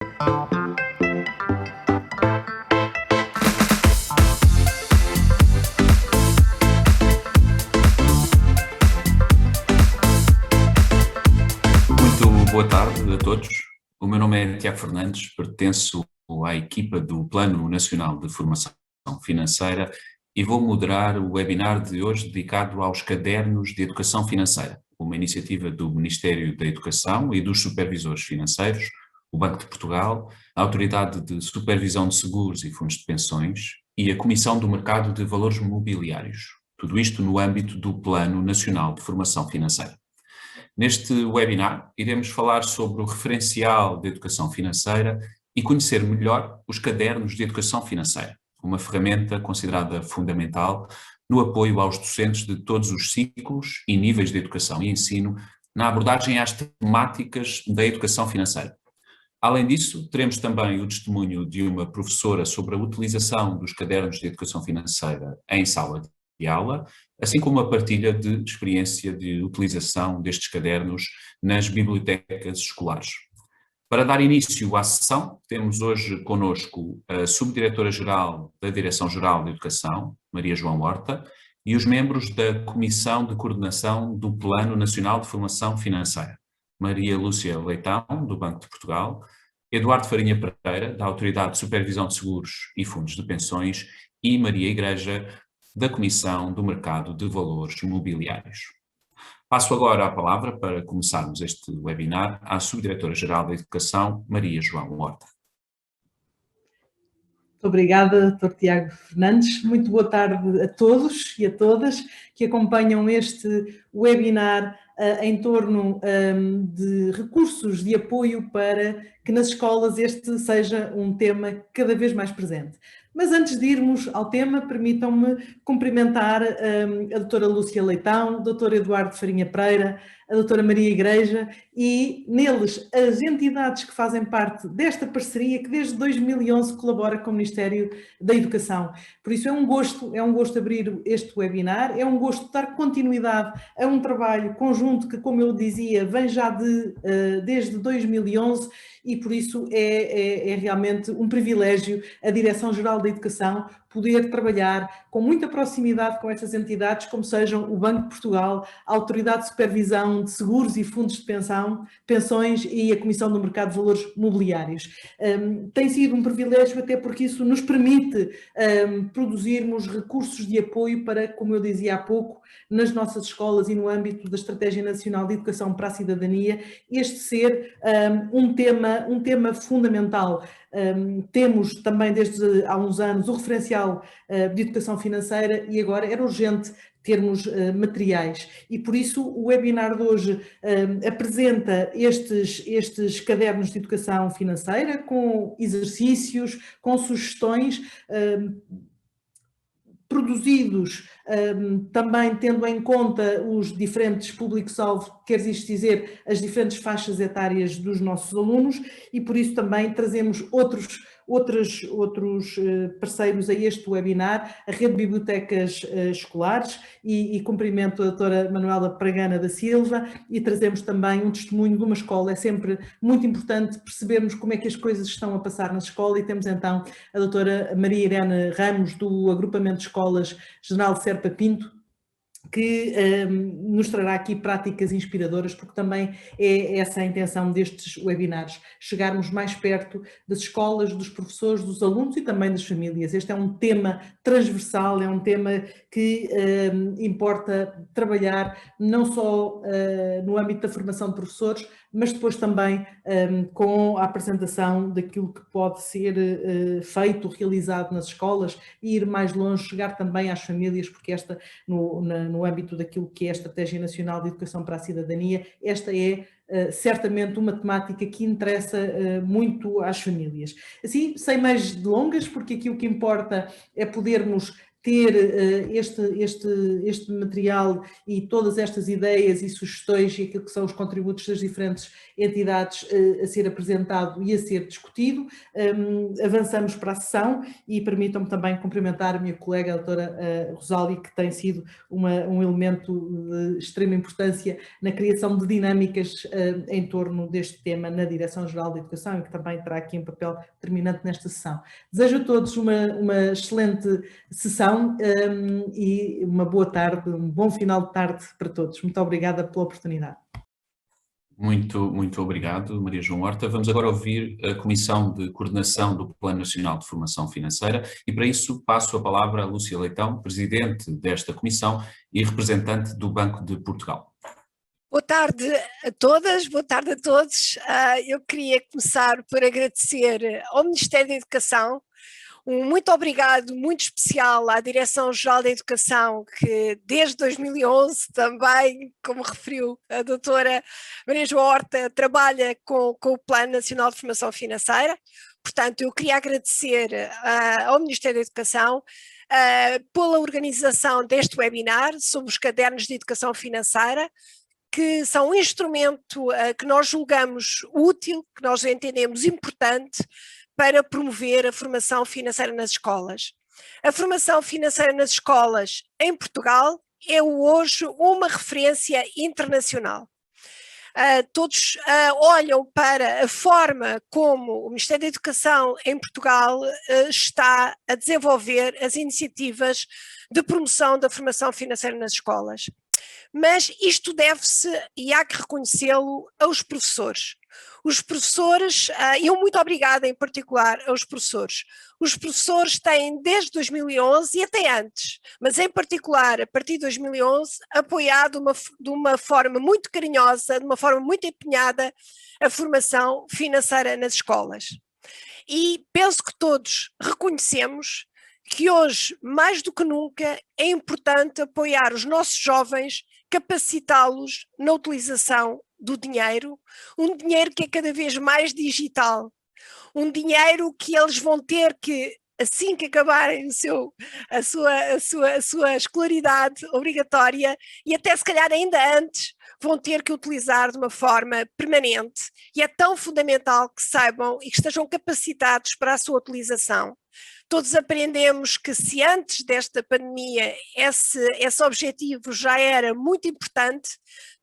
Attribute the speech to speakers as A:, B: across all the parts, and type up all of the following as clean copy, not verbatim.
A: Muito boa tarde a todos. O meu nome é Tiago Fernandes, pertenço à equipa do Plano Nacional de Formação Financeira e vou moderar o webinar de hoje dedicado aos cadernos de educação financeira, uma iniciativa do Ministério da Educação e dos supervisores financeiros, o Banco de Portugal, a Autoridade de Supervisão de Seguros e Fundos de Pensões e a Comissão do Mercado de Valores Mobiliários. Tudo isto no âmbito do Plano Nacional de Formação Financeira. Neste webinar, iremos falar sobre o referencial de educação financeira e conhecer melhor os cadernos de educação financeira, uma ferramenta considerada fundamental no apoio aos docentes de todos os ciclos e níveis de educação e ensino na abordagem às temáticas da educação financeira. Além disso, teremos também o testemunho de uma professora sobre a utilização dos cadernos de educação financeira em sala de aula, assim como a partilha de experiência de utilização destes cadernos nas bibliotecas escolares. Para dar início à sessão, temos hoje connosco a Subdiretora-Geral da Direção-Geral de Educação, Maria João Horta, e os membros da Comissão de Coordenação do Plano Nacional de Formação Financeira, Maria Lúcia Leitão, do Banco de Portugal, Eduardo Farinha Pereira, da Autoridade de Supervisão de Seguros e Fundos de Pensões, e Maria Igreja, da Comissão do Mercado de Valores Mobiliários. Passo agora a palavra para começarmos este webinar à Subdiretora-Geral da Educação, Maria João Horta.
B: Muito obrigada, Dr. Tiago Fernandes. Muito boa tarde a todos e a todas que acompanham este webinar em torno de recursos de apoio para que nas escolas este seja um tema cada vez mais presente. Mas antes de irmos ao tema, permitam-me cumprimentar a doutora Lúcia Leitão, o doutor Eduardo Farinha Pereira, a doutora Maria Igreja e, neles, as entidades que fazem parte desta parceria que desde 2011 colabora com o Ministério da Educação. Por isso é um gosto abrir este webinar, é um gosto dar continuidade a um trabalho conjunto que, como eu dizia, vem já desde 2011 e por isso é realmente um privilégio a Direção-Geral da Educação poder trabalhar com muita proximidade com estas entidades, como sejam o Banco de Portugal, a Autoridade de Supervisão de Seguros e Fundos de Pensões e a Comissão do Mercado de Valores Mobiliários. Tem sido um privilégio até porque isso nos permite produzirmos recursos de apoio para, como eu dizia há pouco, nas nossas escolas e no âmbito da Estratégia Nacional de Educação para a Cidadania, este ser um tema fundamental. Temos também desde há uns anos o referencial de educação financeira e agora era urgente termos materiais e por isso o webinar de hoje apresenta estes cadernos de educação financeira com exercícios, com sugestões produzidos também tendo em conta os diferentes públicos-alvo, quer isto dizer, as diferentes faixas etárias dos nossos alunos e por isso também trazemos outros parceiros a este webinar, a Rede de Bibliotecas Escolares e cumprimento a doutora Manuela Pragana da Silva e trazemos também um testemunho de uma escola. É sempre muito importante percebermos como é que as coisas estão a passar na escola e temos então a doutora Maria Irene Ramos do Agrupamento de Escolas General Serpa Pinto, que nos trará aqui práticas inspiradoras, porque também é essa a intenção destes webinars, chegarmos mais perto das escolas, dos professores, dos alunos e também das famílias. Este é um tema transversal, é um tema que importa trabalhar não só no âmbito da formação de professores, mas depois também com a apresentação daquilo que pode ser feito, realizado nas escolas e ir mais longe, chegar também às famílias, porque esta, no âmbito daquilo que é a Estratégia Nacional de Educação para a Cidadania, esta é certamente uma temática que interessa muito às famílias. Assim, sem mais delongas, porque aqui o que importa é podermos ter este material e todas estas ideias e sugestões e aquilo que são os contributos das diferentes entidades a ser apresentado e a ser discutido. Avançamos para a sessão e permitam-me também cumprimentar a minha colega, a doutora Rosália, que tem sido um elemento de extrema importância na criação de dinâmicas em torno deste tema na Direção-Geral da Educação e que também terá aqui um papel determinante nesta sessão. Desejo a todos uma excelente sessão e uma boa tarde, um bom final de tarde para todos. Muito obrigada pela oportunidade.
A: Muito obrigado, Maria João Horta. Vamos agora ouvir a Comissão de Coordenação do Plano Nacional de Formação Financeira e para isso passo a palavra a Lúcia Leitão, Presidente desta Comissão e representante do Banco de Portugal.
C: Boa tarde a todas, boa tarde a todos. Eu queria começar por agradecer ao Ministério da Educação. Um muito obrigado, muito especial à Direção-Geral da Educação, que desde 2011 também, como referiu a doutora Maria João Horta, trabalha com o Plano Nacional de Formação Financeira. Portanto, eu queria agradecer ao Ministério da Educação pela organização deste webinar sobre os cadernos de educação financeira, que são um instrumento que nós julgamos útil, que nós entendemos importante, para promover a formação financeira nas escolas. A formação financeira nas escolas em Portugal é hoje uma referência internacional. Todos olham para a forma como o Ministério da Educação em Portugal está a desenvolver as iniciativas de promoção da formação financeira nas escolas. Mas isto deve-se, e há que reconhecê-lo, aos professores. Os professores, e eu muito obrigada em particular aos professores, os professores têm desde 2011 e até antes, mas em particular a partir de 2011, apoiado de uma forma muito carinhosa, de uma forma muito empenhada, a formação financeira nas escolas. E penso que todos reconhecemos que hoje, mais do que nunca, é importante apoiar os nossos jovens, capacitá-los na utilização do dinheiro, um dinheiro que é cada vez mais digital, um dinheiro que eles vão ter que, assim que acabarem a sua escolaridade obrigatória, e até se calhar ainda antes, vão ter que utilizar de uma forma permanente, e é tão fundamental que saibam e que estejam capacitados para a sua utilização. Todos aprendemos que se antes desta pandemia esse objetivo já era muito importante,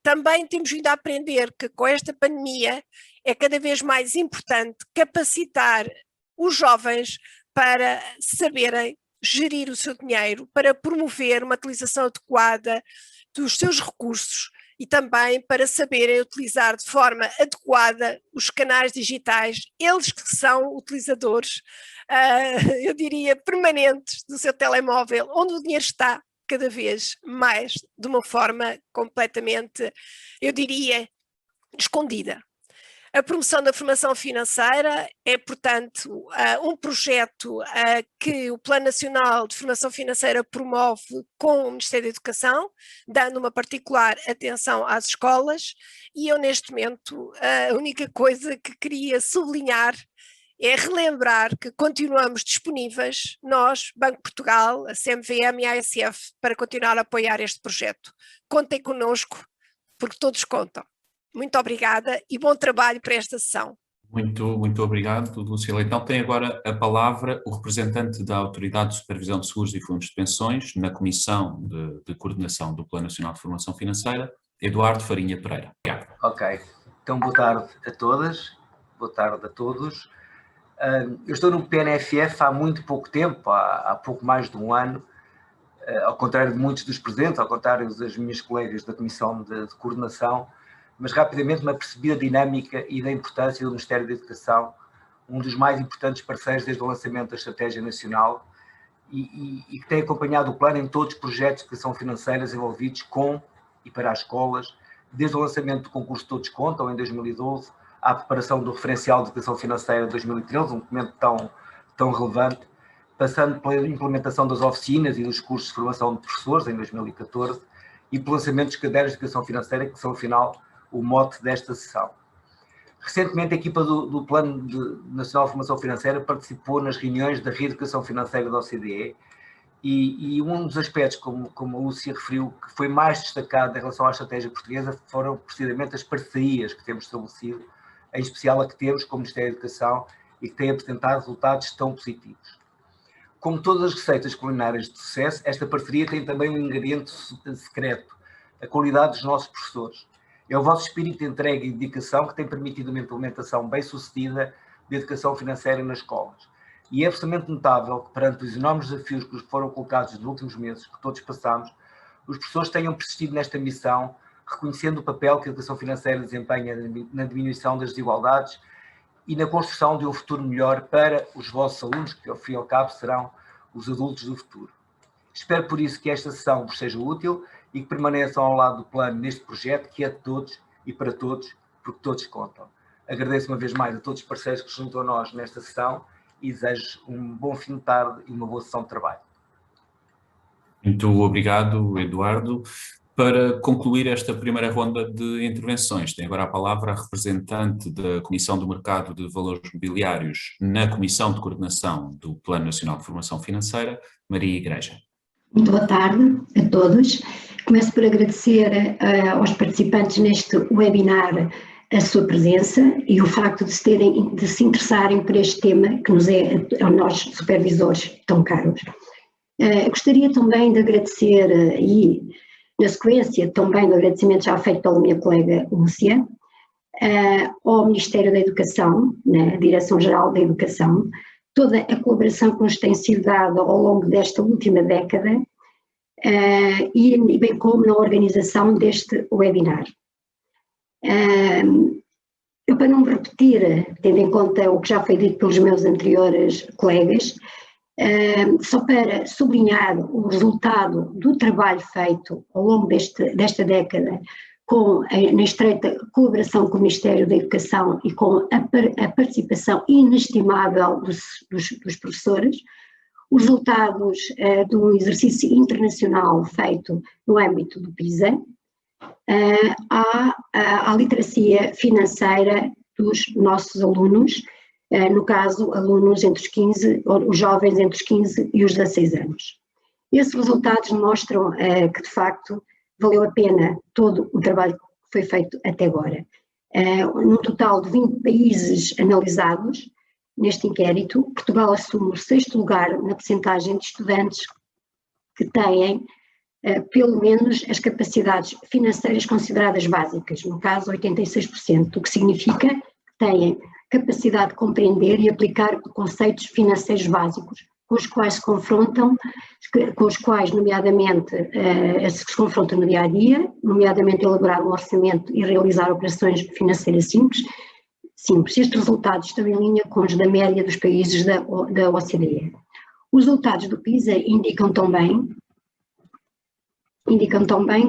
C: também temos vindo a aprender que com esta pandemia é cada vez mais importante capacitar os jovens para saberem gerir o seu dinheiro, para promover uma utilização adequada dos seus recursos e também para saberem utilizar de forma adequada os canais digitais, eles que são utilizadores, eu diria, permanentes do seu telemóvel, onde o dinheiro está cada vez mais de uma forma completamente, eu diria, escondida. A promoção da formação financeira é, portanto, um projeto que o Plano Nacional de Formação Financeira promove com o Ministério da Educação, dando uma particular atenção às escolas, e eu neste momento a única coisa que queria sublinhar é relembrar que continuamos disponíveis, nós, Banco de Portugal, a CMVM e a ASF, para continuar a apoiar este projeto. Contem connosco, porque todos contam. Muito obrigada e bom trabalho para esta sessão.
A: Muito obrigado, Lúcia Leitão. Tem agora a palavra o representante da Autoridade de Supervisão de Seguros e Fundos de Pensões na Comissão de Coordenação do Plano Nacional de Formação Financeira, Eduardo Farinha Pereira. Obrigado.
D: Ok, então boa tarde a todas, boa tarde a todos. Eu estou no PNFF há muito pouco tempo, há pouco mais de um ano, ao contrário de muitos dos presentes, ao contrário das minhas colegas da Comissão de Coordenação, mas rapidamente me apercebi da dinâmica e da importância do Ministério da Educação, um dos mais importantes parceiros desde o lançamento da Estratégia Nacional e que tem acompanhado o plano em todos os projetos de educação financeira envolvidos com e para as escolas, desde o lançamento do concurso Todos Contam, em 2012, à preparação do referencial de educação financeira de 2013, um documento tão relevante, passando pela implementação das oficinas e dos cursos de formação de professores, em 2014, e pelo lançamento dos cadernos de educação financeira, que são, afinal, o mote desta sessão. Recentemente, a equipa do Plano Nacional de Formação Financeira participou nas reuniões da reeducação financeira da OCDE E um dos aspectos, como a Lúcia referiu, que foi mais destacado em relação à estratégia portuguesa foram precisamente as parcerias que temos estabelecido, em especial a que temos com o Ministério da Educação e que tem apresentado resultados tão positivos. Como todas as receitas culinárias de sucesso, esta parceria tem também um ingrediente secreto, a qualidade dos nossos professores. É o vosso espírito de entrega e dedicação que tem permitido uma implementação bem-sucedida de educação financeira nas escolas. E é absolutamente notável que, perante os enormes desafios que nos foram colocados nos últimos meses, que todos passamos, os professores tenham persistido nesta missão, reconhecendo o papel que a educação financeira desempenha na diminuição das desigualdades e na construção de um futuro melhor para os vossos alunos, que ao fim e ao cabo serão os adultos do futuro. Espero por isso que esta sessão vos seja útil e que permaneçam ao lado do plano neste projeto, que é de todos e para todos, porque todos contam. Agradeço uma vez mais a todos os parceiros que se juntam a nós nesta sessão e desejo um bom fim de tarde e uma boa sessão de trabalho.
A: Muito obrigado, Eduardo. Para concluir esta primeira ronda de intervenções, tem agora a palavra a representante da Comissão do Mercado de Valores Mobiliários na Comissão de Coordenação do Plano Nacional de Formação Financeira, Maria Igreja.
E: Muito boa tarde a todos. Começo por agradecer aos participantes neste webinar a sua presença e o facto de se interessarem por este tema que nos é a nós supervisores tão caros. Gostaria também de agradecer, e na sequência também do agradecimento já feito pela minha colega Lúcia, ao Ministério da Educação, na Direção-Geral da Educação, toda a colaboração que nos tem sido dada ao longo desta última década, e bem como na organização deste webinar. Eu, para não me repetir, tendo em conta o que já foi dito pelos meus anteriores colegas, só para sublinhar o resultado do trabalho feito ao longo desta década na estreita colaboração com o Ministério da Educação e com a participação inestimável dos professores, os resultados do exercício internacional feito no âmbito do PISA, à literacia financeira dos nossos alunos, no caso, alunos entre os 15, os jovens entre os 15 e os 16 anos. Esses resultados mostram que, de facto, valeu a pena todo o trabalho que foi feito até agora. Num total de 20 países analisados neste inquérito, Portugal assume o 6º lugar na percentagem de estudantes que têm pelo menos as capacidades financeiras consideradas básicas, no caso 86%, o que significa que têm capacidade de compreender e aplicar conceitos financeiros básicos, com os quais se confrontam, nomeadamente, se confrontam no dia-a-dia, nomeadamente elaborar um orçamento e realizar operações financeiras simples. Estes resultados estão em linha com os da média dos países da OCDE. Os resultados do PISA indicam também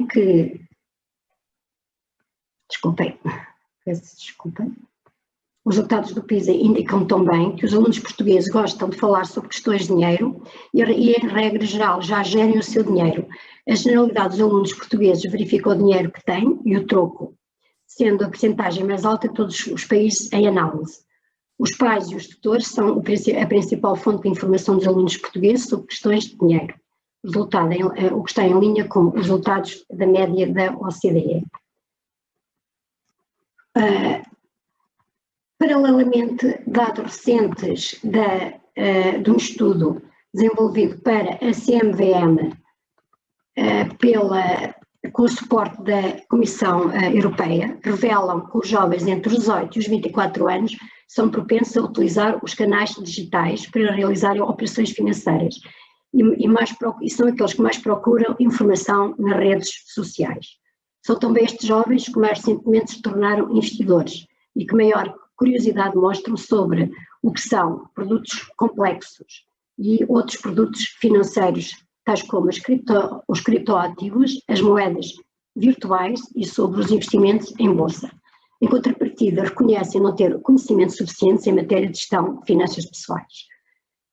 E: que, peço desculpa. Os resultados do PISA indicam também que os alunos portugueses gostam de falar sobre questões de dinheiro e em regra geral, já gerem o seu dinheiro. A generalidade dos alunos portugueses verifica o dinheiro que têm e o troco, sendo a percentagem mais alta de todos os países em análise. Os pais e os tutores são a principal fonte de informação dos alunos portugueses sobre questões de dinheiro, o que está em linha com os resultados da média da OCDE. Paralelamente, dados recentes de um estudo desenvolvido para a CMVM com o suporte da Comissão Europeia, revelam que os jovens entre os 18 e os 24 anos são propensos a utilizar os canais digitais para realizarem operações financeiras e são aqueles que mais procuram informação nas redes sociais. São também estes jovens que mais recentemente se tornaram investidores e que maior curiosidade mostram sobre o que são produtos complexos e outros produtos financeiros, tais como os criptoativos, as moedas virtuais e sobre os investimentos em bolsa. Em contrapartida, reconhecem não ter conhecimento suficiente em matéria de gestão de finanças pessoais.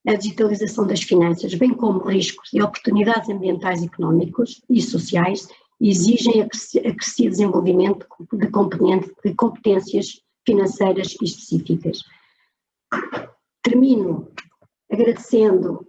E: A digitalização das finanças, bem como riscos e oportunidades ambientais, económicos e sociais, exigem acrescido desenvolvimento de competências financeiras específicas. Termino agradecendo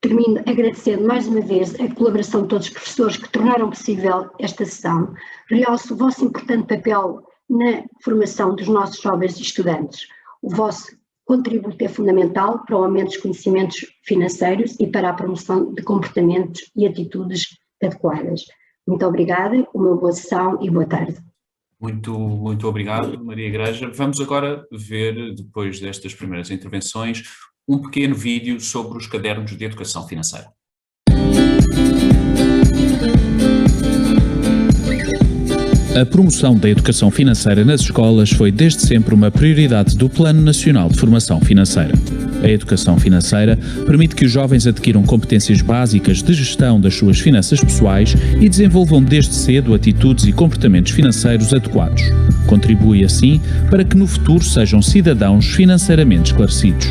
E: Termino agradecendo mais uma vez a colaboração de todos os professores que tornaram possível esta sessão. Realço o vosso importante papel na formação dos nossos jovens e estudantes. O vosso contributo é fundamental para o aumento dos conhecimentos financeiros e para a promoção de comportamentos e atitudes adequadas. Muito obrigada, uma boa sessão e boa tarde.
A: Muito obrigado, Maria Igreja. Vamos agora ver, depois destas primeiras intervenções, um pequeno vídeo sobre os cadernos de educação financeira.
F: A promoção da educação financeira nas escolas foi desde sempre uma prioridade do Plano Nacional de Formação Financeira. A educação financeira permite que os jovens adquiram competências básicas de gestão das suas finanças pessoais e desenvolvam desde cedo atitudes e comportamentos financeiros adequados. Contribui assim para que no futuro sejam cidadãos financeiramente esclarecidos.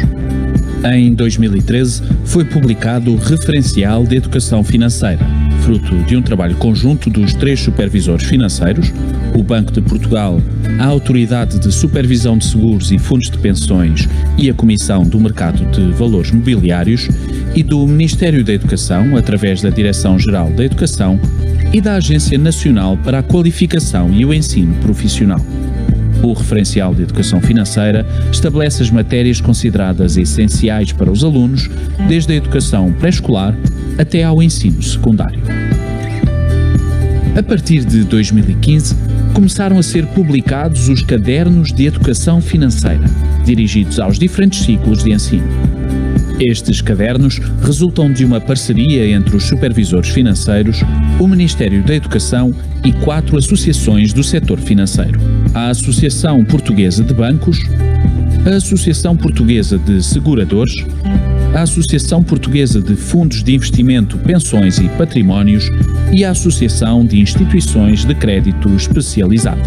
F: Em 2013 foi publicado o Referencial de Educação Financeira, fruto de um trabalho conjunto dos 3 supervisores financeiros, o Banco de Portugal, a Autoridade de Supervisão de Seguros e Fundos de Pensões e a Comissão do Mercado de Valores Mobiliários, e do Ministério da Educação, através da Direção-Geral da Educação e da Agência Nacional para a Qualificação e o Ensino Profissional. O Referencial de Educação Financeira estabelece as matérias consideradas essenciais para os alunos, desde a educação pré-escolar até ao ensino secundário. A partir de 2015, começaram a ser publicados os Cadernos de Educação Financeira, dirigidos aos diferentes ciclos de ensino. Estes cadernos resultam de uma parceria entre os supervisores financeiros, o Ministério da Educação e 4 associações do setor financeiro: a Associação Portuguesa de Bancos, a Associação Portuguesa de Seguradores, a Associação Portuguesa de Fundos de Investimento, Pensões e Patrimónios e a Associação de Instituições de Crédito Especializado.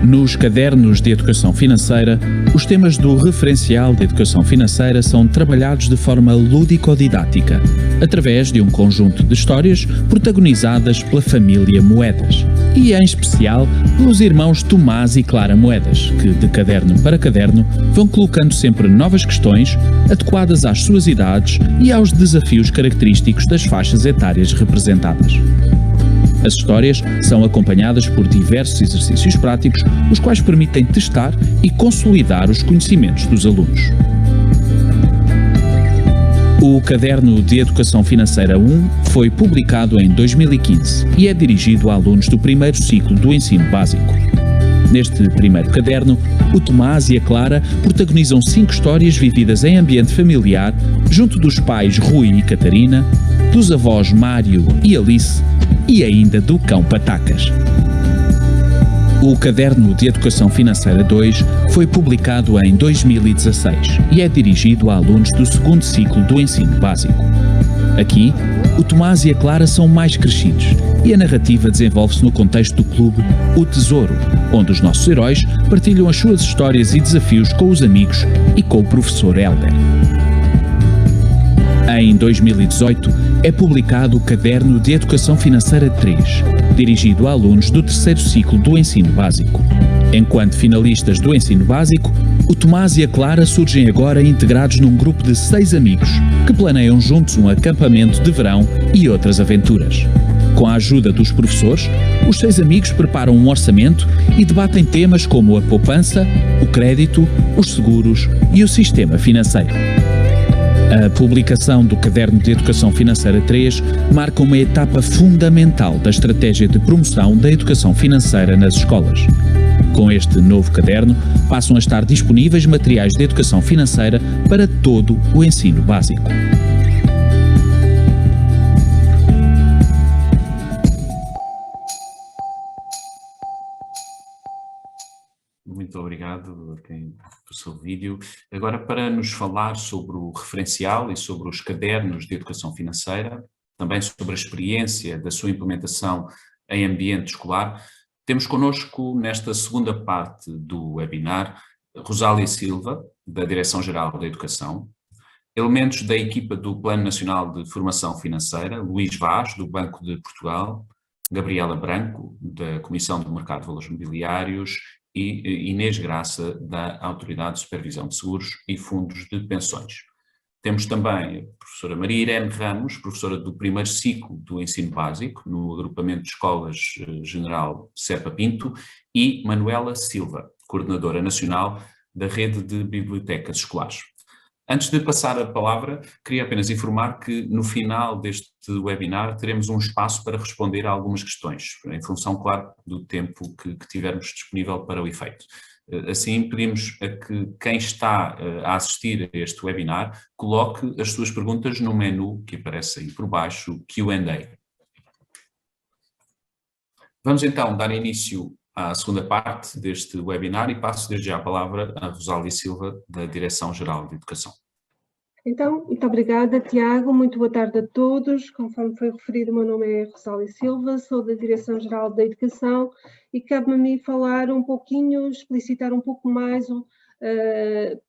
F: Nos cadernos de educação financeira, os temas do Referencial de Educação Financeira são trabalhados de forma lúdico-didática, através de um conjunto de histórias protagonizadas pela família Moedas, e em especial pelos irmãos Tomás e Clara Moedas, que de caderno para caderno vão colocando sempre novas questões adequadas às suas idades e aos desafios característicos das faixas etárias representadas. As histórias são acompanhadas por diversos exercícios práticos, os quais permitem testar e consolidar os conhecimentos dos alunos. O Caderno de Educação Financeira 1 foi publicado em 2015 e é dirigido a alunos do primeiro ciclo do ensino básico. Neste primeiro caderno, o Tomás e a Clara protagonizam 5 histórias vividas em ambiente familiar, junto dos pais Rui e Catarina, dos avós Mário e Alice e ainda do cão Patacas. O Caderno de Educação Financeira 2 foi publicado em 2016 e é dirigido a alunos do segundo ciclo do ensino básico. Aqui, o Tomás e a Clara são mais crescidos e a narrativa desenvolve-se no contexto do clube O Tesouro, onde os nossos heróis partilham as suas histórias e desafios com os amigos e com o professor Helder. Em 2018, é publicado o Caderno de Educação Financeira 3, dirigido a alunos do terceiro ciclo do ensino básico. Enquanto finalistas do ensino básico, o Tomás e a Clara surgem agora integrados num grupo de 6 amigos, que planeiam juntos um acampamento de verão e outras aventuras. Com a ajuda dos professores, os 6 amigos preparam um orçamento e debatem temas como a poupança, o crédito, os seguros e o sistema financeiro. A publicação do Caderno de Educação Financeira 3 marca uma etapa fundamental da estratégia de promoção da educação financeira nas escolas. Com este novo caderno, passam a estar disponíveis materiais de educação financeira para todo o ensino básico.
A: Muito obrigado a quem do seu vídeo. Agora, para nos falar sobre o referencial e sobre os cadernos de educação financeira, também sobre a experiência da sua implementação em ambiente escolar, temos connosco nesta segunda parte do webinar Rosália Silva, da Direção-Geral da Educação, elementos da equipa do Plano Nacional de Formação Financeira, Luís Vaz, do Banco de Portugal, Gabriela Branco, da Comissão do Mercado de Valores Mobiliários, e Inês Graça, da Autoridade de Supervisão de Seguros e Fundos de Pensões. Temos também a professora Maria Irene Ramos, professora do primeiro ciclo do ensino básico, no agrupamento de escolas general Serpa Pinto, e Manuela Silva, coordenadora nacional da rede de bibliotecas escolares. Antes de passar a palavra, queria apenas informar que no final deste webinar teremos um espaço para responder a algumas questões, em função, claro, do tempo que tivermos disponível para o efeito. Assim, pedimos a que quem está a assistir a este webinar coloque as suas perguntas no menu que aparece aí por baixo, Q&A. Vamos então dar início à segunda parte deste webinar e passo desde já a palavra a Rosália Silva, da Direção-Geral de Educação.
G: Então, muito obrigada, Tiago. Muito boa tarde a todos. Conforme foi referido, o meu nome é Rosália Silva, sou da Direção-Geral da Educação e cabe-me a mim falar um pouquinho, explicitar um pouco mais,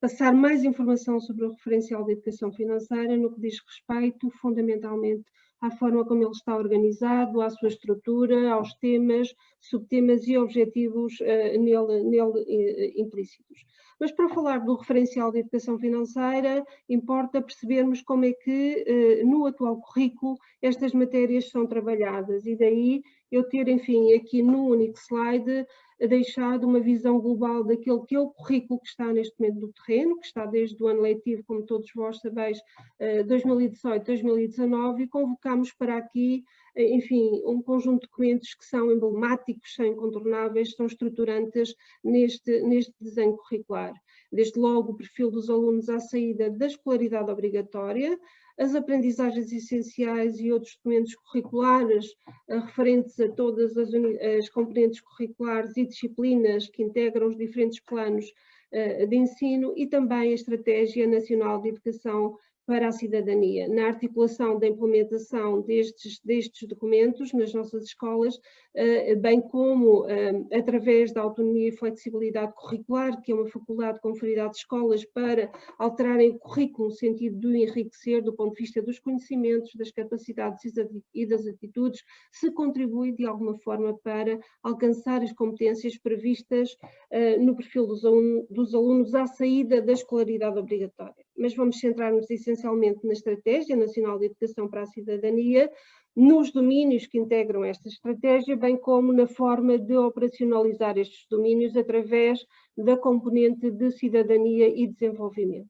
G: passar mais informação sobre o referencial da educação financeira no que diz respeito, fundamentalmente, à forma como ele está organizado, à sua estrutura, aos temas, subtemas e objetivos nele implícitos. Mas para falar do referencial de educação financeira, importa percebermos como é que no atual currículo estas matérias são trabalhadas e daí eu ter, enfim, aqui num único slide, deixado uma visão global daquele que é o currículo que está neste momento no terreno, que está desde o ano letivo, como todos vós sabeis, 2018-2019, e convocamos para aqui, enfim, um conjunto de documentos que são emblemáticos, são incontornáveis, são estruturantes neste desenho curricular. Desde logo o perfil dos alunos à saída da escolaridade obrigatória, as aprendizagens essenciais e outros documentos curriculares referentes a todas as componentes curriculares e disciplinas que integram os diferentes planos de ensino e também a Estratégia Nacional de Educação para a Cidadania, na articulação da implementação destes documentos nas nossas escolas, bem como através da autonomia e flexibilidade curricular, que é uma faculdade conferida às escolas para alterarem o currículo no sentido de o enriquecer do ponto de vista dos conhecimentos, das capacidades e das atitudes, se contribui de alguma forma para alcançar as competências previstas no perfil dos alunos à saída da escolaridade obrigatória. Mas vamos centrar-nos essencialmente na Estratégia Nacional de Educação para a Cidadania, nos domínios que integram esta estratégia, bem como na forma de operacionalizar estes domínios através da componente de cidadania e desenvolvimento.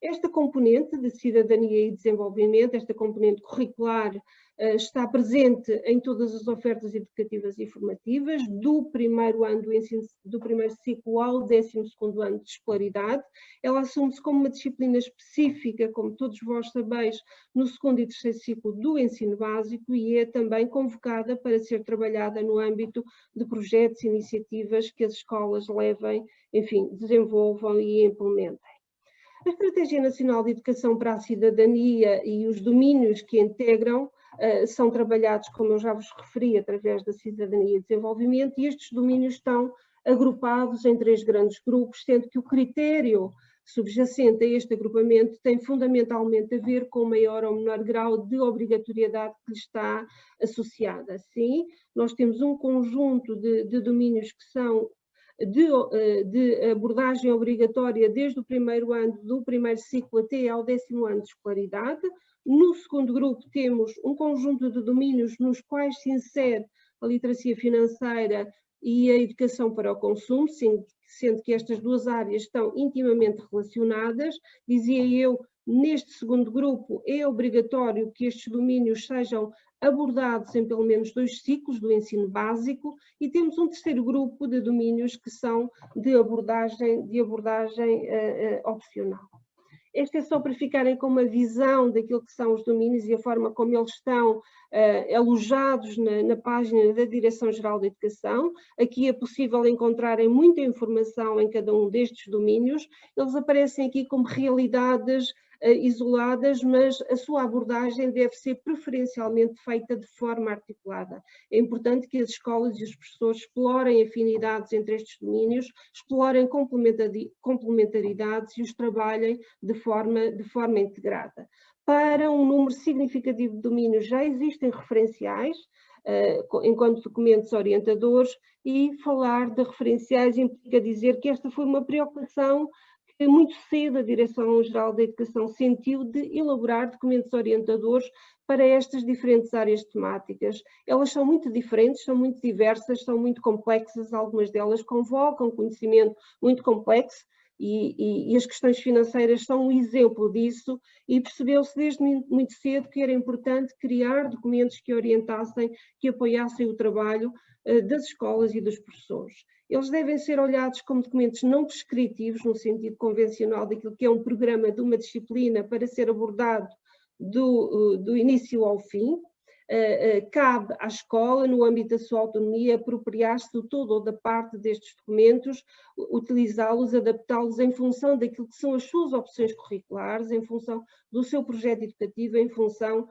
G: Esta componente de cidadania e desenvolvimento, esta componente curricular, está presente em todas as ofertas educativas e formativas, do primeiro ano do ensino, do primeiro ciclo ao 12º ano de escolaridade. Ela assume-se como uma disciplina específica, como todos vós sabeis, no segundo e terceiro ciclo do ensino básico e é também convocada para ser trabalhada no âmbito de projetos e iniciativas que as escolas levem, enfim, desenvolvam e implementem. A Estratégia Nacional de Educação para a Cidadania e os domínios que integram são trabalhados, como eu já vos referi, através da cidadania e desenvolvimento, e estes domínios estão agrupados em 3 grandes grupos, sendo que o critério subjacente a este agrupamento tem fundamentalmente a ver com o maior ou menor grau de obrigatoriedade que lhe está associada. Assim, nós temos um conjunto de domínios que são de abordagem obrigatória desde o primeiro ano do primeiro ciclo até ao 10º ano de escolaridade. No segundo grupo temos um conjunto de domínios nos quais se insere a literacia financeira e a educação para o consumo, sendo que estas 2 áreas estão intimamente relacionadas. Dizia eu, neste segundo grupo é obrigatório que estes domínios sejam abordados em pelo menos 2 ciclos do ensino básico e temos um terceiro grupo de domínios que são de abordagem opcional. Este é só para ficarem com uma visão daquilo que são os domínios e a forma como eles estão alojados na página da Direção-Geral da Educação. Aqui é possível encontrarem muita informação em cada um destes domínios. Eles aparecem aqui como realidades isoladas, mas a sua abordagem deve ser preferencialmente feita de forma articulada. É importante que as escolas e os professores explorem afinidades entre estes domínios, explorem complementaridades e os trabalhem de forma integrada. Para um número significativo de domínios já existem referenciais, enquanto documentos orientadores, e falar de referenciais implica dizer que esta foi uma preocupação que muito cedo a Direção-Geral da Educação sentiu de elaborar documentos orientadores para estas diferentes áreas temáticas. Elas são muito diferentes, são muito diversas, são muito complexas, algumas delas convocam conhecimento muito complexo, e as questões financeiras são um exemplo disso, e percebeu-se desde muito cedo que era importante criar documentos que orientassem, que apoiassem o trabalho das escolas e dos professores. Eles devem ser olhados como documentos não prescritivos, no sentido convencional daquilo que é um programa de uma disciplina para ser abordado do início ao fim. Cabe à escola, no âmbito da sua autonomia, apropriar-se do todo ou da parte destes documentos, utilizá-los, adaptá-los em função daquilo que são as suas opções curriculares, em função do seu projeto educativo, em função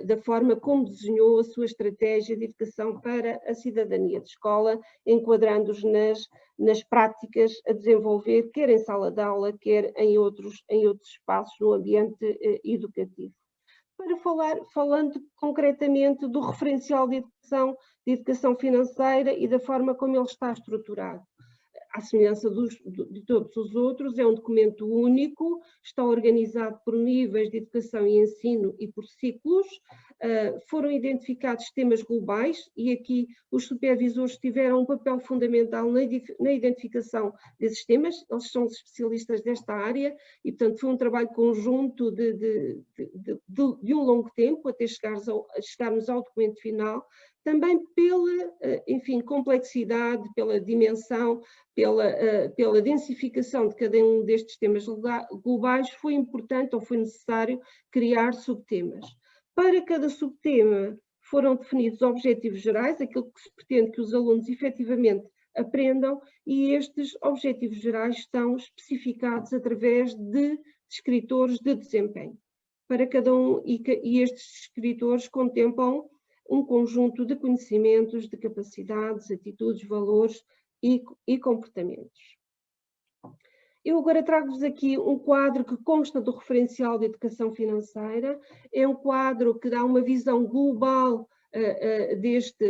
G: da forma como desenhou a sua estratégia de educação para a cidadania de escola, enquadrando-os nas práticas a desenvolver, quer em sala de aula, quer em outros espaços no ambiente educativo. Falando concretamente do referencial de educação financeira e da forma como ele está estruturado. À semelhança de todos os outros, é um documento único, está organizado por níveis de educação e ensino e por ciclos. Foram identificados temas globais e aqui os supervisores tiveram um papel fundamental na identificação desses temas. Eles são especialistas desta área e, portanto, foi um trabalho conjunto de um longo tempo até chegarmos ao documento final. Também pela, enfim, complexidade, pela dimensão, pela densificação de cada um destes temas globais, foi importante ou foi necessário criar subtemas. Para cada subtema foram definidos objetivos gerais, aquilo que se pretende que os alunos efetivamente aprendam, e estes objetivos gerais estão especificados através de descritores de desempenho. Para cada um, e estes descritores contemplam um conjunto de conhecimentos, de capacidades, atitudes, valores e comportamentos. Eu agora trago-vos aqui um quadro que consta do referencial de educação financeira. É um quadro que dá uma visão global deste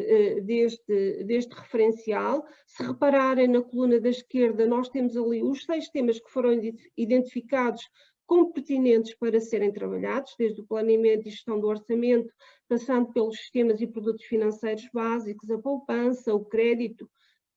G: referencial. Se repararem na coluna da esquerda, nós temos ali os 6 temas que foram identificados como pertinentes para serem trabalhados, desde o planeamento e gestão do orçamento, passando pelos sistemas e produtos financeiros básicos, a poupança, o crédito,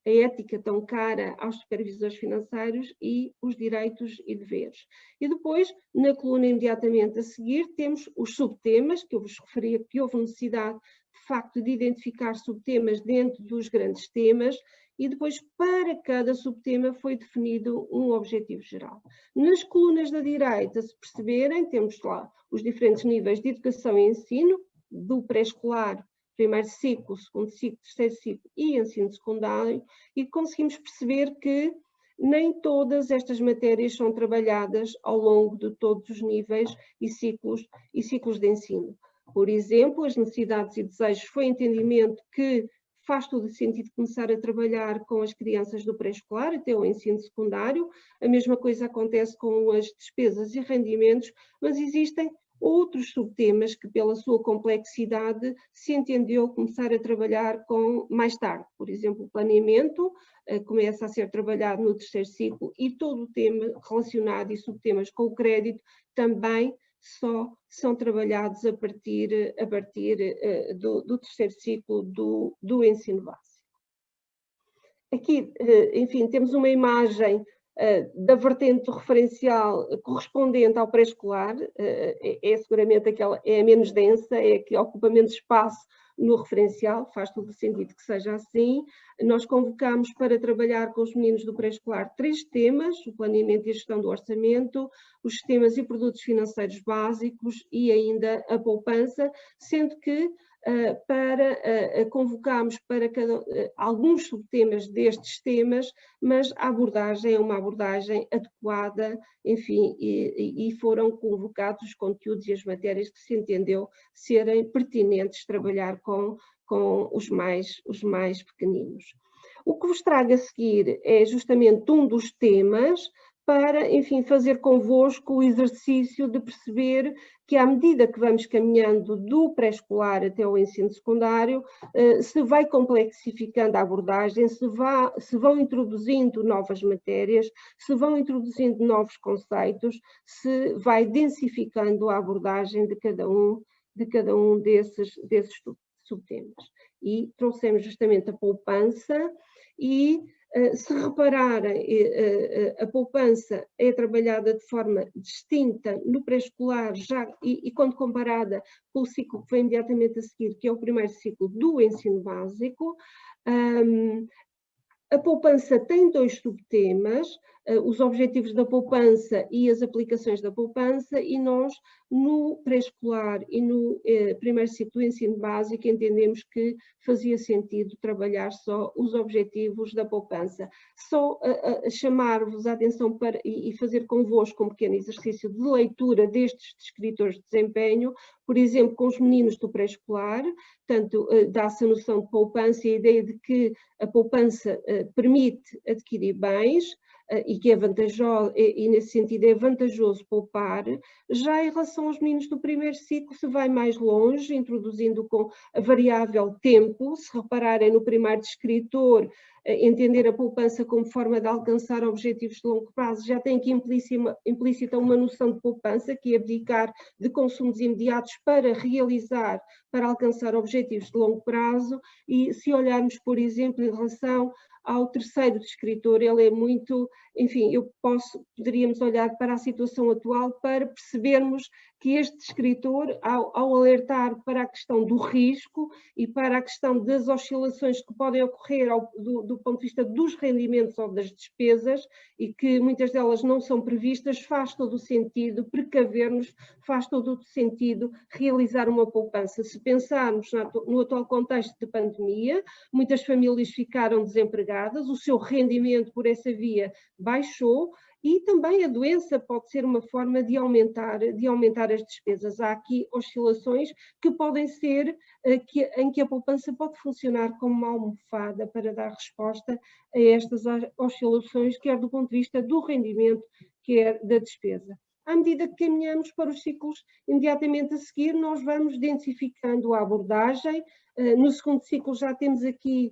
G: a ética tão cara aos supervisores financeiros e os direitos e deveres. E depois, na coluna imediatamente a seguir, temos os subtemas, que eu vos referia que houve necessidade, de facto, de identificar subtemas dentro dos grandes temas, e depois, para cada subtema, foi definido um objetivo geral. Nas colunas da direita, se perceberem, temos lá os diferentes níveis de educação e ensino, do pré-escolar, primeiro ciclo, segundo ciclo, terceiro ciclo e ensino secundário, e conseguimos perceber que nem todas estas matérias são trabalhadas ao longo de todos os níveis e ciclos de ensino. Por exemplo, as necessidades e desejos foi entendimento que faz todo sentido começar a trabalhar com as crianças do pré-escolar até o ensino secundário. A mesma coisa acontece com as despesas e rendimentos, mas existem outros subtemas que, pela sua complexidade, se entendeu começar a trabalhar com mais tarde. Por exemplo, o planeamento começa a ser trabalhado no terceiro ciclo, e todo o tema relacionado e subtemas com o crédito também só são trabalhados a partir do terceiro ciclo do ensino básico. Aqui, enfim, temos uma imagem da vertente referencial correspondente ao pré-escolar. É seguramente aquela, é a menos densa, é a que ocupa menos espaço no referencial, faz todo o sentido que seja assim. Nós convocamos para trabalhar com os meninos do pré-escolar 3 temas: o planeamento e a gestão do orçamento, os sistemas e produtos financeiros básicos e ainda a poupança, sendo que convocámos para alguns subtemas destes temas, mas a abordagem é uma abordagem adequada, enfim, e foram convocados os conteúdos e as matérias que se entendeu serem pertinentes trabalhar com os mais pequeninos. O que vos trago a seguir é justamente um dos temas para, enfim, fazer convosco o exercício de perceber que, à medida que vamos caminhando do pré-escolar até o ensino secundário, se vai complexificando a abordagem, se vão introduzindo novas matérias, se vão introduzindo novos conceitos, se vai densificando a abordagem de cada um desses subtemas. E trouxemos justamente a poupança e, se repararem, a poupança é trabalhada de forma distinta no pré-escolar e quando comparada com o ciclo que vem imediatamente a seguir, que é o primeiro ciclo do ensino básico. A poupança tem 2 subtemas, os objetivos da poupança e as aplicações da poupança, e nós, no pré-escolar e no primeiro ciclo do ensino básico, entendemos que fazia sentido trabalhar só os objetivos da poupança. Só chamar-vos a atenção e fazer convosco um pequeno exercício de leitura destes descritores de desempenho, por exemplo, com os meninos do pré-escolar, portanto, dá-se a noção de poupança e a ideia de que a poupança permite adquirir bens, e que é vantajoso, e nesse sentido é vantajoso poupar. Já em relação aos meninos do primeiro ciclo, se vai mais longe, introduzindo com a variável tempo. Se repararem no primeiro descritor, entender a poupança como forma de alcançar objetivos de longo prazo, já tem aqui implícita uma noção de poupança, que é abdicar de consumos imediatos para alcançar objetivos de longo prazo. E se olharmos, por exemplo, em relação ao terceiro descritor, ele é muito, enfim, poderíamos olhar para a situação atual para percebermos que este descritor, ao alertar para a questão do risco e para a questão das oscilações que podem ocorrer do ponto de vista dos rendimentos ou das despesas, e que muitas delas não são previstas, faz todo o sentido precaver-nos, faz todo o sentido realizar uma poupança. Se pensarmos no atual contexto de pandemia, muitas famílias ficaram desempregadas, o seu rendimento por essa via baixou, e também a doença pode ser uma forma de aumentar as despesas. Há aqui oscilações que podem ser, em que a poupança pode funcionar como uma almofada para dar resposta a estas oscilações, quer do ponto de vista do rendimento, quer da despesa. À medida que caminhamos para os ciclos imediatamente a seguir, nós vamos densificando a abordagem. No segundo ciclo já temos aqui,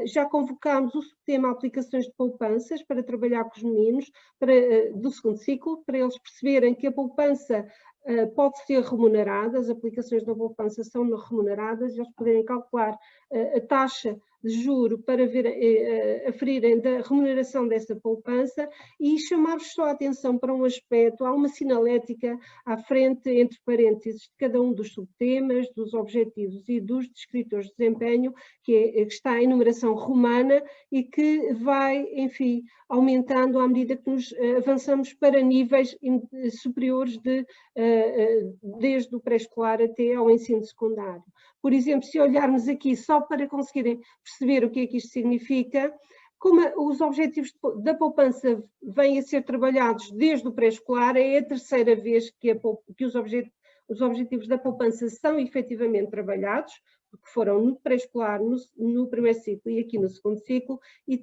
G: já convocámos o subtema aplicações de poupanças para trabalhar com os meninos do segundo ciclo, para eles perceberem que a poupança pode ser remunerada, as aplicações da poupança são remuneradas, eles poderem calcular a taxa de juro para aferirem da remuneração dessa poupança, e chamar-vos só a atenção para um aspecto. Há uma sinalética à frente, entre parênteses, de cada um dos subtemas, dos objetivos e dos descritores de desempenho, que está em numeração romana e que vai, enfim, aumentando à medida que nos avançamos para níveis superiores desde o pré-escolar até ao ensino secundário. Por exemplo, se olharmos aqui só para conseguirem perceber o que é que isto significa, como os objetivos da poupança vêm a ser trabalhados desde o pré-escolar, é a terceira vez que os objetivos da poupança são efetivamente trabalhados, porque foram no pré-escolar, no primeiro ciclo e aqui no segundo ciclo, e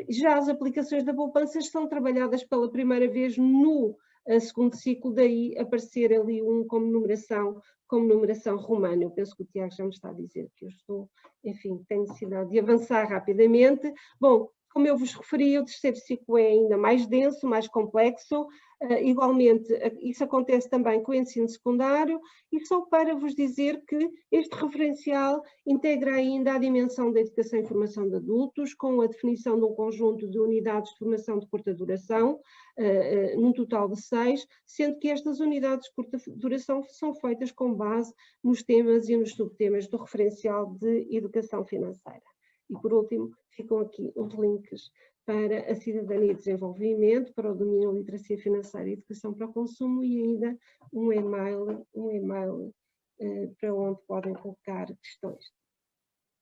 G: já as aplicações da poupança são trabalhadas pela primeira vez no segundo ciclo, daí aparecer ali como numeração romana. Eu penso que o Tiago já me está a dizer que eu estou, enfim, tenho necessidade de avançar rapidamente. Bom, como eu vos referi, o terceiro ciclo é ainda mais denso, mais complexo. Igualmente, isso acontece também com o ensino secundário, e só para vos dizer que este referencial integra ainda a dimensão da educação e formação de adultos, com a definição de um conjunto de unidades de formação de curta duração, num total de 6, sendo que estas unidades de curta duração são feitas com base nos temas e nos subtemas do referencial de educação financeira. E, por último, ficam aqui os links para a cidadania e desenvolvimento, para o domínio da literacia financeira e educação para o consumo, e ainda um e-mail para onde podem colocar questões.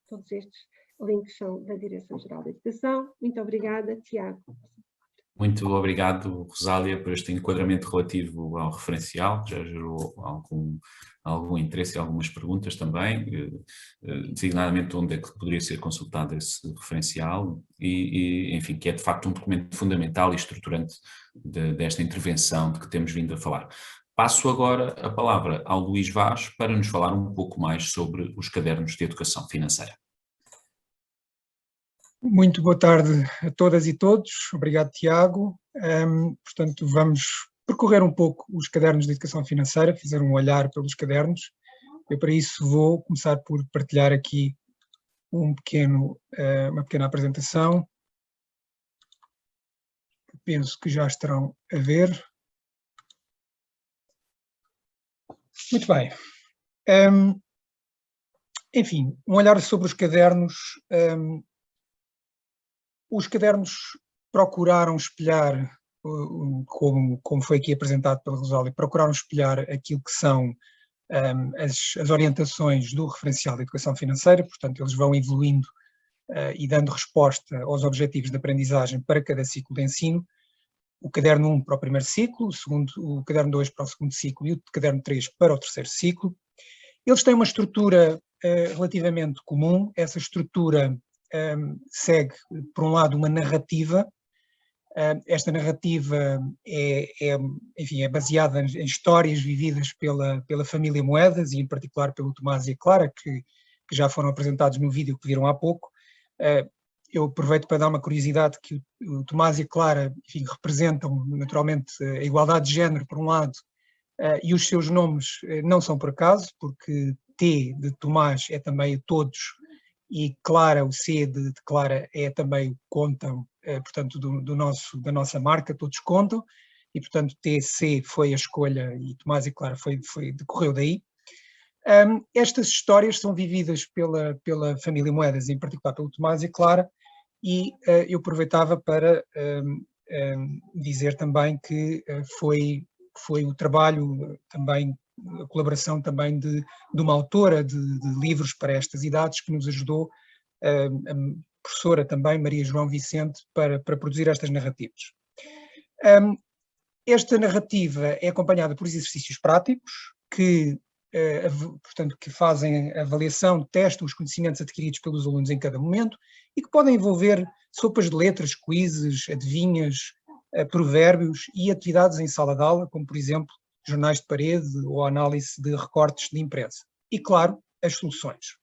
G: Todos estes links são da Direção-Geral da Educação. Muito obrigada, Tiago.
A: Muito obrigado, Rosália, por este enquadramento relativo ao referencial, já gerou algum interesse e algumas perguntas também, designadamente onde é que poderia ser consultado esse referencial enfim, que é de facto um documento fundamental e estruturante desta intervenção de que temos vindo a falar. Passo agora a palavra ao Luís Vaz para nos falar um pouco mais sobre os cadernos de educação financeira.
H: Muito boa tarde a todas e todos, obrigado Tiago. Portanto, vamos percorrer um pouco os cadernos de educação financeira, fazer um olhar pelos cadernos. Eu para isso vou começar por partilhar aqui uma pequena apresentação. Penso que já estarão a ver. Muito bem. Enfim, um olhar sobre os cadernos. Os cadernos procuraram espelhar, como foi aqui apresentado pela Rosália, procuraram espelhar aquilo que são as orientações do referencial de educação financeira, portanto eles vão evoluindo e dando resposta aos objetivos de aprendizagem para cada ciclo de ensino. O caderno 1 para o primeiro ciclo, o caderno 2 para o segundo ciclo e o caderno 3 para o terceiro ciclo. Eles têm uma estrutura relativamente comum. Essa estrutura segue, por um lado, uma narrativa. Esta narrativa enfim, é baseada em histórias vividas pela família Moedas e, em particular, pelo Tomás e a Clara, que já foram apresentados no vídeo que viram há pouco. Eu aproveito para dar uma curiosidade que o Tomás e a Clara, enfim, representam naturalmente a igualdade de género, por um lado, e os seus nomes não são por acaso, porque T de Tomás é também todos, e Clara, o C de Clara, é também o contam, portanto, da nossa marca, todos contam, e portanto TC foi a escolha e Tomás e Clara decorreu daí. Estas histórias são vividas pela família Moedas, em particular pelo Tomás e Clara, e eu aproveitava para dizer também que foi o trabalho também, a colaboração também de uma autora de livros para estas idades que nos ajudou, a professora também, Maria João Vicente, para produzir estas narrativas. Esta narrativa é acompanhada por exercícios práticos portanto, que fazem a avaliação, testam os conhecimentos adquiridos pelos alunos em cada momento e que podem envolver sopas de letras, quizzes, adivinhas, provérbios e atividades em sala de aula, como por exemplo jornais de parede ou análise de recortes de impressa. E claro, as soluções.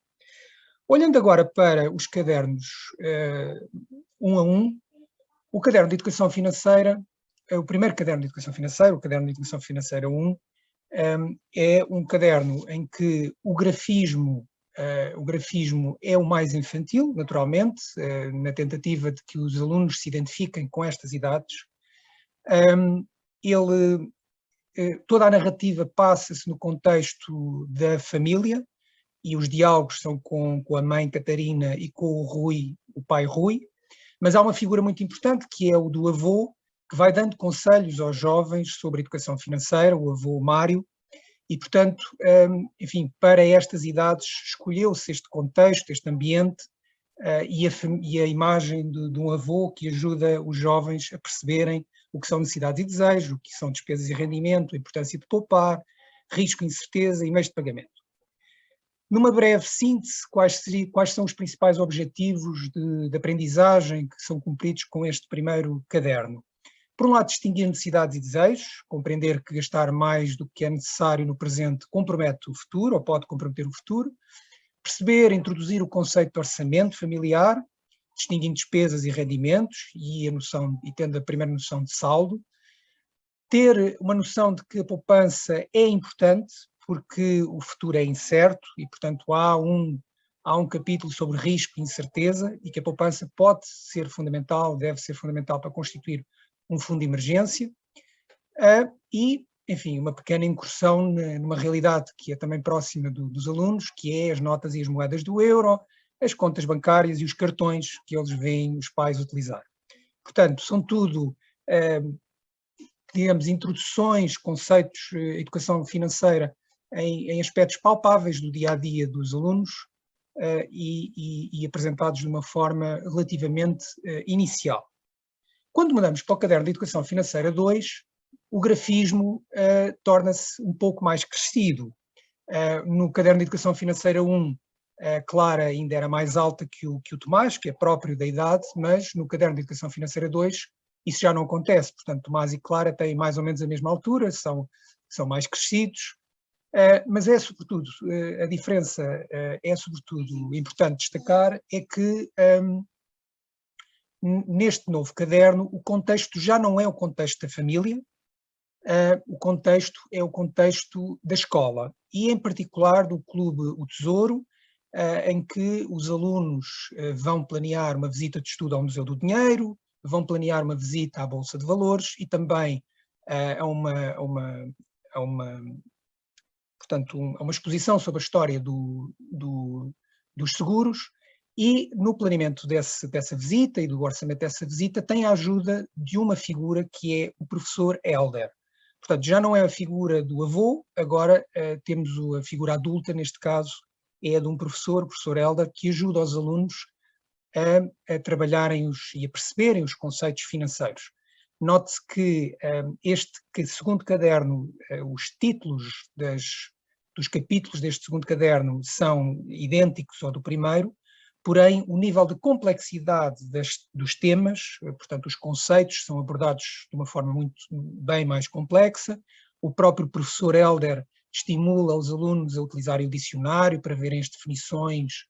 H: Olhando agora para os cadernos um a um, o caderno de educação financeira, o primeiro caderno de educação financeira, o caderno de educação financeira 1, é um caderno em que o grafismo é o mais infantil, naturalmente, na tentativa de que os alunos se identifiquem com estas idades. Toda a narrativa passa-se no contexto da família e os diálogos são com a mãe Catarina e com o Rui, o pai Rui, mas há uma figura muito importante que é o do avô, que vai dando conselhos aos jovens sobre educação financeira, o avô Mário, e portanto, enfim, para estas idades escolheu-se este contexto, este ambiente e a imagem de um avô que ajuda os jovens a perceberem o que são necessidades e desejos, o que são despesas e rendimento, a importância de poupar, risco e incerteza e meios de pagamento. Numa breve síntese, quais são os principais objetivos de aprendizagem que são cumpridos com este primeiro caderno? Por um lado, distinguir necessidades e desejos, compreender que gastar mais do que é necessário no presente compromete o futuro, ou pode comprometer o futuro. Perceber, introduzir o conceito de orçamento familiar, distinguindo despesas e rendimentos, e tendo a primeira noção de saldo. Ter uma noção de que a poupança é importante, porque o futuro é incerto, e portanto há um capítulo sobre risco e incerteza, e que a poupança pode ser fundamental, deve ser fundamental para constituir um fundo de emergência, e, enfim, uma pequena incursão numa realidade que é também próxima dos alunos, que é as notas e as moedas do euro, as contas bancárias e os cartões que eles veem os pais utilizar. Portanto, são tudo, digamos, introduções, conceitos, educação financeira em aspectos palpáveis do dia-a-dia dos alunos e apresentados de uma forma relativamente inicial. Quando mudamos para o caderno de Educação Financeira 2, o grafismo torna-se um pouco mais crescido. No caderno de Educação Financeira 1, a Clara ainda era mais alta que o Tomás, que é próprio da idade, mas no caderno de Educação Financeira 2 isso já não acontece. Portanto, Tomás e Clara têm mais ou menos a mesma altura, são mais crescidos, mas é sobretudo, a diferença é sobretudo importante destacar, é que neste novo caderno o contexto já não é o contexto da família, o contexto é o contexto da escola e em particular do Clube O Tesouro, em que os alunos vão planear uma visita de estudo ao Museu do Dinheiro, vão planear uma visita à Bolsa de Valores e também a uma exposição sobre a história dos seguros, e no planeamento dessa visita e do orçamento dessa visita tem a ajuda de uma figura que é o professor Helder. Portanto, já não é a figura do avô, agora temos a figura adulta, neste caso é a de um professor, o professor Helder, que ajuda os alunos a trabalharem e a perceberem os conceitos financeiros. Note-se que este segundo caderno, os títulos dos capítulos deste segundo caderno são idênticos ao do primeiro, porém o nível de complexidade dos temas, portanto os conceitos são abordados de uma forma bem mais complexa. O próprio professor Helder estimula os alunos a utilizarem o dicionário para verem as definições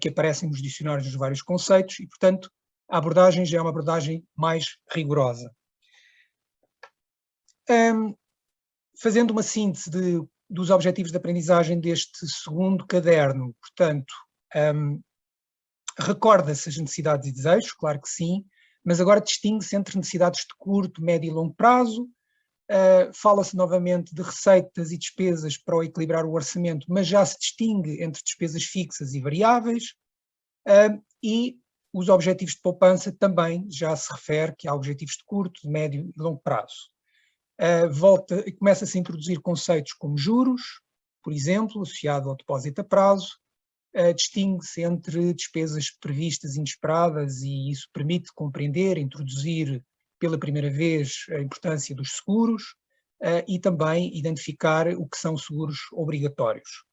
H: que aparecem nos dicionários dos vários conceitos e, portanto, a abordagem já é uma abordagem mais rigorosa. Fazendo uma síntese dos objetivos de aprendizagem deste segundo caderno, portanto, recorda-se as necessidades e desejos, claro que sim, mas agora distingue-se entre necessidades de curto, médio e longo prazo. Fala-se novamente de receitas e despesas para equilibrar o orçamento, mas já se distingue entre despesas fixas e variáveis, e os objetivos de poupança também já se refere que há objetivos de curto, de médio e longo prazo. Começa-se a introduzir conceitos como juros, por exemplo, associado ao depósito a prazo, distingue-se entre despesas previstas e inesperadas e isso permite compreender, introduzir pela primeira vez a importância dos seguros e também identificar o que são seguros obrigatórios.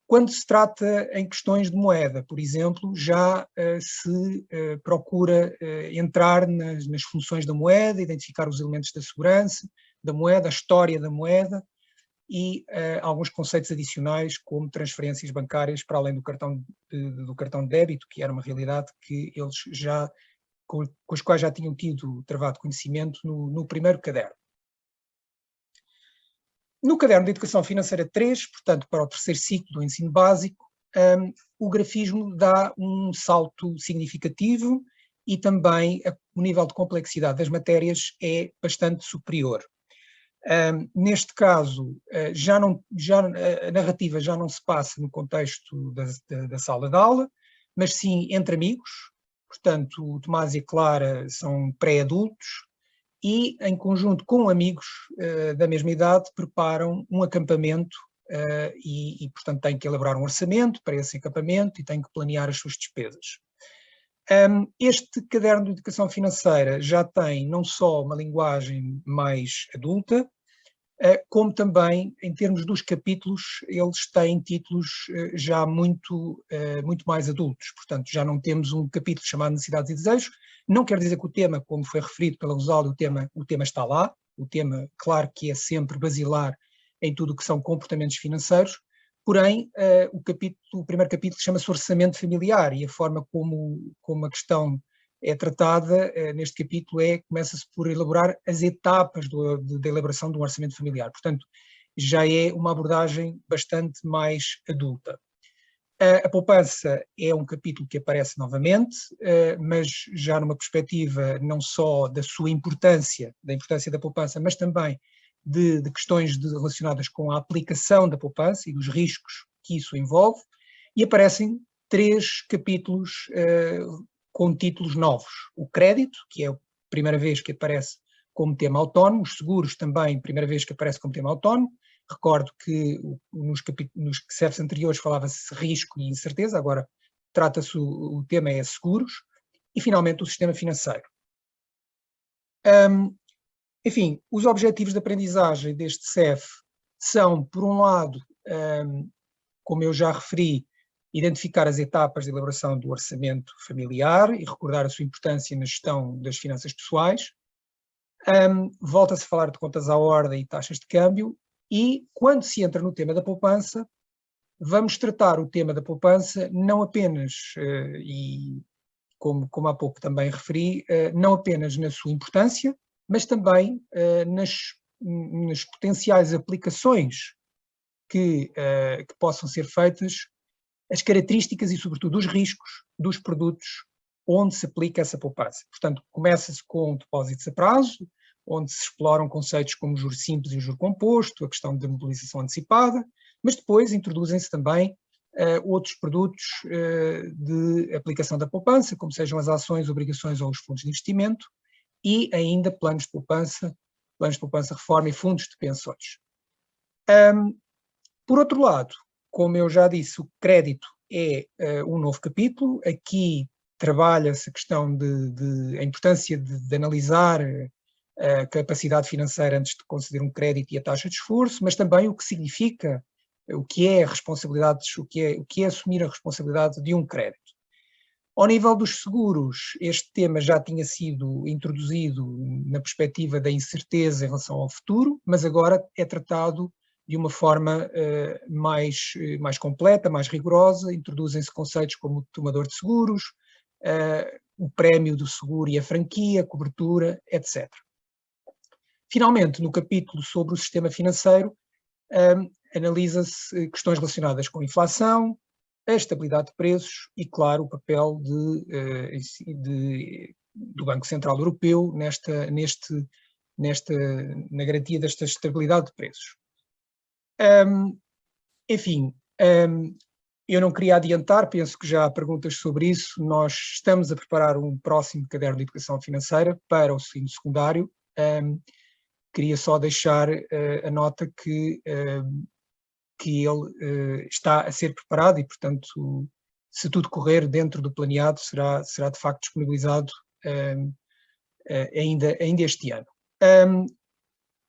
H: Quando se trata em questões de moeda, por exemplo, já se procura entrar nas funções da moeda, identificar os elementos da segurança da moeda, a história da moeda e alguns conceitos adicionais como transferências bancárias para além do cartão de débito, que era uma realidade que eles com os quais já tinham tido travado conhecimento no primeiro caderno. No caderno de Educação Financeira 3, portanto para o terceiro ciclo do ensino básico, o grafismo dá um salto significativo e também o nível de complexidade das matérias é bastante superior. Neste caso, a narrativa já não se passa no contexto da sala de aula, mas sim entre amigos. Portanto, o Tomás e a Clara são pré-adultos e, em conjunto com amigos da mesma idade, preparam um acampamento e, portanto, têm que elaborar um orçamento para esse acampamento e têm que planear as suas despesas. Este caderno de Educação Financeira já tem não só uma linguagem mais adulta, como também, em termos dos capítulos, eles têm títulos já muito mais adultos. Portanto, já não temos um capítulo chamado Necessidades e Desejos. Não quer dizer que o tema, como foi referido pela Rosália, o tema está lá. O tema, claro que é sempre basilar em tudo o que são comportamentos financeiros, porém, o primeiro capítulo chama-se Orçamento Familiar e a forma como a questão é tratada neste capítulo começa-se por elaborar as etapas da elaboração de um orçamento familiar. Portanto, já é uma abordagem bastante mais adulta. A poupança é um capítulo que aparece novamente, mas já numa perspectiva não só da sua importância, da importância da poupança, mas também de questões relacionadas com a aplicação da poupança e dos riscos que isso envolve, e aparecem 3 capítulos com títulos novos. O crédito, que é a primeira vez que aparece como tema autónomo, os seguros também, primeira vez que aparece como tema autónomo. Recordo que nos CEFs anteriores falava-se risco e incerteza, agora trata-se, o tema é seguros. E finalmente o sistema financeiro. Enfim, os objetivos de aprendizagem deste CEF são, por um lado, como eu já referi, identificar as etapas de elaboração do orçamento familiar e recordar a sua importância na gestão das finanças pessoais. Volta-se a falar de contas à ordem e taxas de câmbio, e quando se entra no tema da poupança, vamos tratar o tema da poupança não apenas, e como há pouco também referi, não apenas na sua importância, mas também nas potenciais aplicações que possam ser feitas, as características e, sobretudo, os riscos dos produtos onde se aplica essa poupança. Portanto, começa-se com depósitos a prazo, onde se exploram conceitos como o juro simples e o juro composto, a questão da mobilização antecipada, mas depois introduzem-se também outros produtos de aplicação da poupança, como sejam as ações, obrigações ou os fundos de investimento, e ainda planos de poupança reforma e fundos de pensões. Por outro lado, como eu já disse, o crédito é um novo capítulo. Aqui trabalha-se a questão a importância de analisar a capacidade financeira antes de conceder um crédito e a taxa de esforço, mas também o que significa, o que é responsabilidades, o que é assumir a responsabilidade de um crédito. Ao nível dos seguros, este tema já tinha sido introduzido na perspectiva da incerteza em relação ao futuro, mas agora é tratado de uma forma mais completa, mais rigorosa. Introduzem-se conceitos como o tomador de seguros, o prémio do seguro e a franquia, a cobertura, etc. Finalmente, no capítulo sobre o sistema financeiro, analisa-se questões relacionadas com a inflação, a estabilidade de preços e, claro, o papel do Banco Central Europeu na garantia desta estabilidade de preços. Enfim, eu não queria adiantar, penso que já há perguntas sobre isso. Nós estamos a preparar um próximo caderno de educação financeira para o ensino secundário. Queria só deixar a nota que ele está a ser preparado e, portanto, se tudo correr dentro do planeado, será de facto disponibilizado ainda este ano.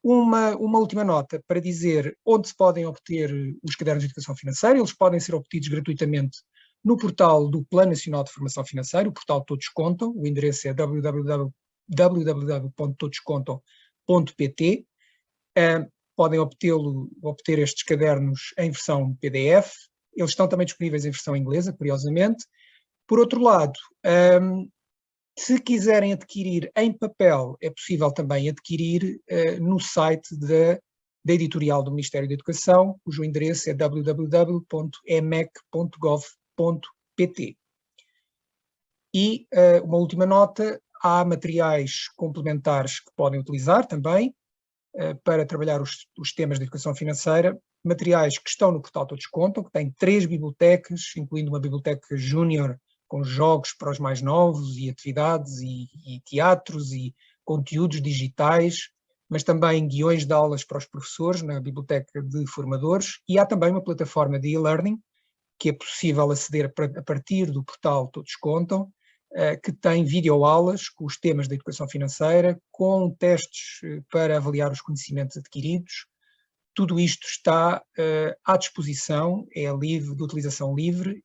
H: Uma última nota para dizer onde se podem obter os cadernos de educação financeira. Eles podem ser obtidos gratuitamente no portal do Plano Nacional de Formação Financeira, o portal Todos Contam. O endereço é www.todoscontam.pt. Podem obter estes cadernos em versão PDF. Eles estão também disponíveis em versão inglesa, curiosamente. Por outro lado, se quiserem adquirir em papel, é possível também adquirir no site da editorial do Ministério da Educação, cujo endereço é www.emec.gov.pt. E uma última nota, há materiais complementares que podem utilizar também para trabalhar os temas de educação financeira, materiais que estão no portal Todos Contam, que tem 3 bibliotecas, incluindo uma biblioteca júnior com jogos para os mais novos e atividades e teatros e conteúdos digitais, mas também guiões de aulas para os professores na biblioteca de formadores, e há também uma plataforma de e-learning que é possível aceder a partir do portal Todos Contam, que tem videoaulas com os temas da educação financeira, com testes para avaliar os conhecimentos adquiridos. Tudo isto está à disposição, é livre, de utilização livre,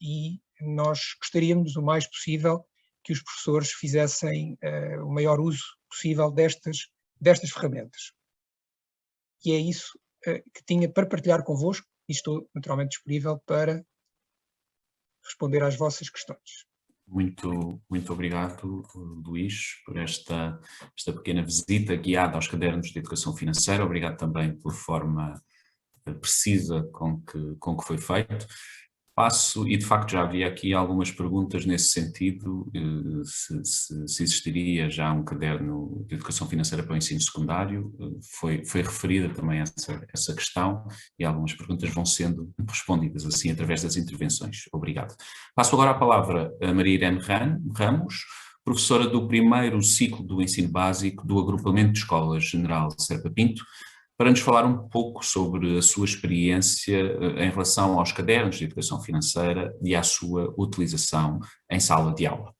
H: e nós gostaríamos o mais possível que os professores fizessem o maior uso possível destas ferramentas. E é isso que tinha para partilhar convosco, e estou naturalmente disponível para responder às vossas questões.
A: Muito obrigado, Luís, por esta pequena visita guiada aos cadernos de educação financeira. Obrigado também pela forma precisa com que foi feito. Passo, e de facto já havia aqui algumas perguntas nesse sentido, se existiria já um caderno de educação financeira para o ensino secundário. Foi referida também essa questão e algumas perguntas vão sendo respondidas assim através das intervenções. Obrigado. Passo agora a palavra a Maria Irene Ramos, professora do primeiro ciclo do ensino básico do Agrupamento de Escolas General Serpa Pinto, para nos falar um pouco sobre a sua experiência em relação aos cadernos de educação financeira e à sua utilização em sala de aula.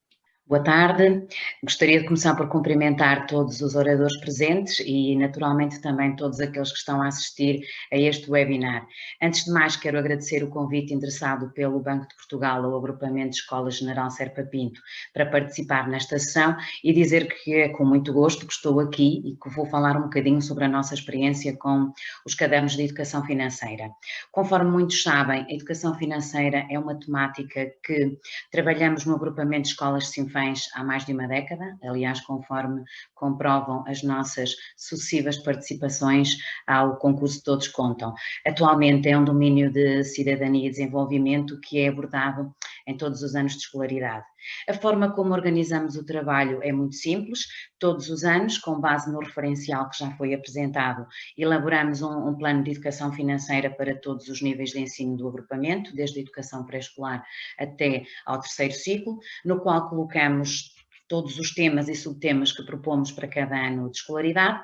I: Boa tarde. Gostaria de começar por cumprimentar todos os oradores presentes e, naturalmente, também todos aqueles que estão a assistir a este webinar. Antes de mais, quero agradecer o convite endereçado pelo Banco de Portugal ao Agrupamento de Escola General Serpa Pinto para participar nesta sessão e dizer que é com muito gosto que estou aqui e que vou falar um bocadinho sobre a nossa experiência com os cadernos de educação financeira. Conforme muitos sabem, a educação financeira é uma temática que trabalhamos no Agrupamento de Escolas Sinfãs há mais de uma década, aliás, conforme comprovam as nossas sucessivas participações ao concurso Todos Contam. Atualmente é um domínio de cidadania e desenvolvimento que é abordado em todos os anos de escolaridade. A forma como organizamos o trabalho é muito simples. Todos os anos, com base no referencial que já foi apresentado, elaboramos um plano de educação financeira para todos os níveis de ensino do agrupamento, desde a educação pré-escolar até ao terceiro ciclo, no qual colocamos todos os temas e subtemas que propomos para cada ano de escolaridade.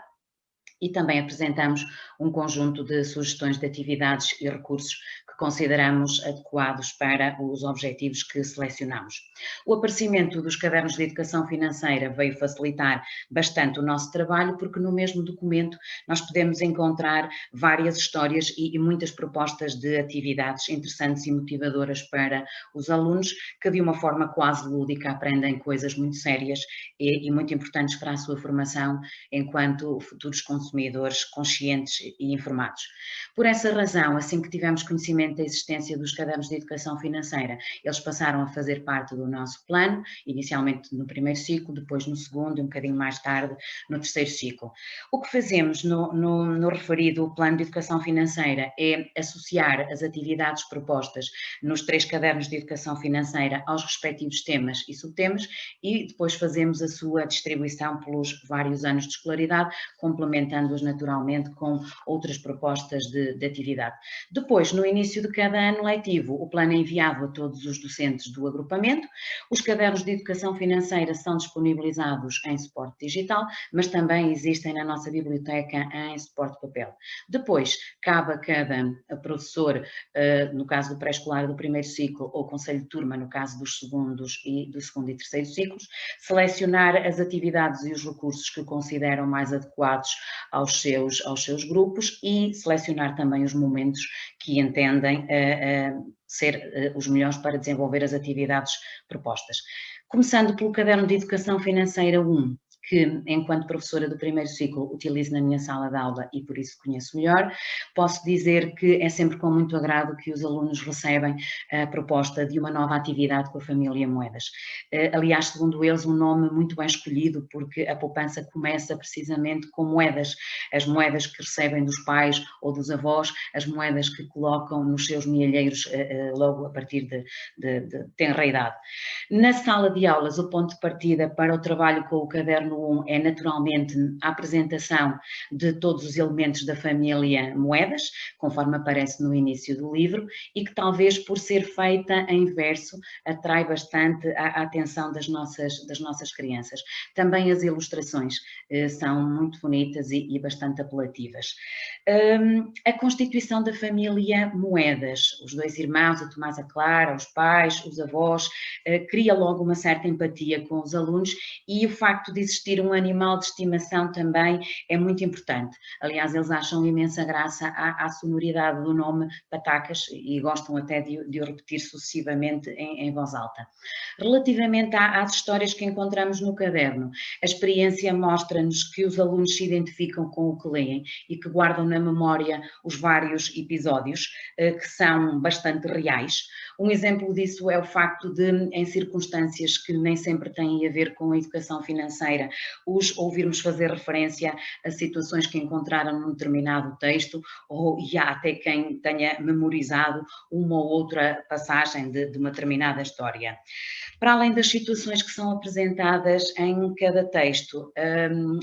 I: E também apresentamos um conjunto de sugestões de atividades e recursos que consideramos adequados para os objetivos que selecionamos. O aparecimento dos cadernos de educação financeira veio facilitar bastante o nosso trabalho, porque no mesmo documento nós podemos encontrar várias histórias e muitas propostas de atividades interessantes e motivadoras para os alunos, que de uma forma quase lúdica aprendem coisas muito sérias e muito importantes para a sua formação enquanto futuros consumidores conscientes e informados. Por essa razão, assim que tivemos conhecimento da existência dos cadernos de educação financeira, eles passaram a fazer parte do nosso plano, inicialmente no primeiro ciclo, depois no segundo e um bocadinho mais tarde no terceiro ciclo. O que fazemos no referido plano de educação financeira é associar as atividades propostas nos 3 cadernos de educação financeira aos respectivos temas e subtemas e depois fazemos a sua distribuição pelos vários anos de escolaridade, complementando-os naturalmente com outras propostas de atividade. Depois, no início de cada ano letivo, o plano é enviado a todos os docentes do agrupamento. Os cadernos de educação financeira são disponibilizados em suporte digital, mas também existem na nossa biblioteca em suporte papel. Depois, cabe a cada professor, no caso do pré-escolar do primeiro ciclo, ou conselho de turma, no caso dos segundos e do segundo e terceiro ciclos, selecionar as atividades e os recursos que consideram mais adequados aos seus grupos e selecionar também os momentos que entendem ser os melhores para desenvolver as atividades propostas. Começando pelo caderno de educação financeira 1, que, enquanto professora do primeiro ciclo, utilizo na minha sala de aula e por isso conheço melhor, posso dizer que é sempre com muito agrado que os alunos recebem a proposta de uma nova atividade com a família Moedas. Aliás, segundo eles, um nome muito bem escolhido, porque a poupança começa precisamente com moedas, as moedas que recebem dos pais ou dos avós, as moedas que colocam nos seus mielheiros logo a partir de tenra idade. Na sala de aulas, o ponto de partida para o trabalho com o caderno 1 é naturalmente a apresentação de todos os elementos da família Moedas, conforme aparece no início do livro, e que talvez por ser feita em verso atrai bastante a atenção das nossas crianças. Também as ilustrações são muito bonitas e bastante apelativas. A constituição da família Moedas, os 2 irmãos, a Tomás e a Clara, os pais, os avós, cria logo uma certa empatia com os alunos e o facto de existir um animal de estimação também é muito importante. Aliás, eles acham imensa graça à sonoridade do nome Patacas e gostam até de o repetir sucessivamente em voz alta. Relativamente às histórias que encontramos no caderno, a experiência mostra-nos que os alunos se identificam com o que leem e que guardam na memória os vários episódios que são bastante reais. Um exemplo disso é o facto de, em circunstâncias que nem sempre têm a ver com a educação financeira, os ouvirmos fazer referência a situações que encontraram num determinado texto, e há até quem tenha memorizado uma ou outra passagem de uma determinada história. Para além das situações que são apresentadas em cada texto,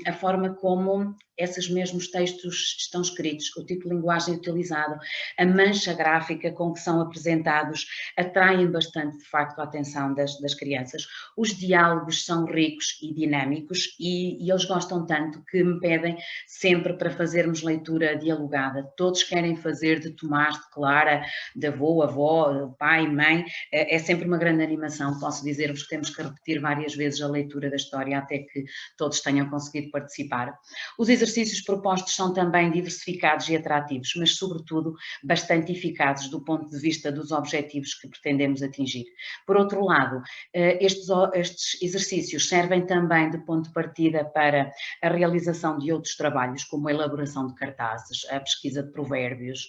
I: a forma como esses mesmos textos estão escritos, o tipo de linguagem utilizado, a mancha gráfica com que são apresentados, atraem bastante, de facto, a atenção das crianças. Os diálogos são ricos e dinâmicos e eles gostam tanto que me pedem sempre para fazermos leitura dialogada. Todos querem fazer de Tomás, de Clara, de avô, avó, pai, mãe. É sempre uma grande animação. Posso dizer-vos que temos que repetir várias vezes a leitura da história até que todos tenham conseguido participar. Os exercícios propostos são também diversificados e atrativos, mas sobretudo bastante eficazes do ponto de vista dos objetivos que pretendemos atingir. Por outro lado, estes exercícios servem também de ponto de partida para a realização de outros trabalhos, como a elaboração de cartazes, a pesquisa de provérbios,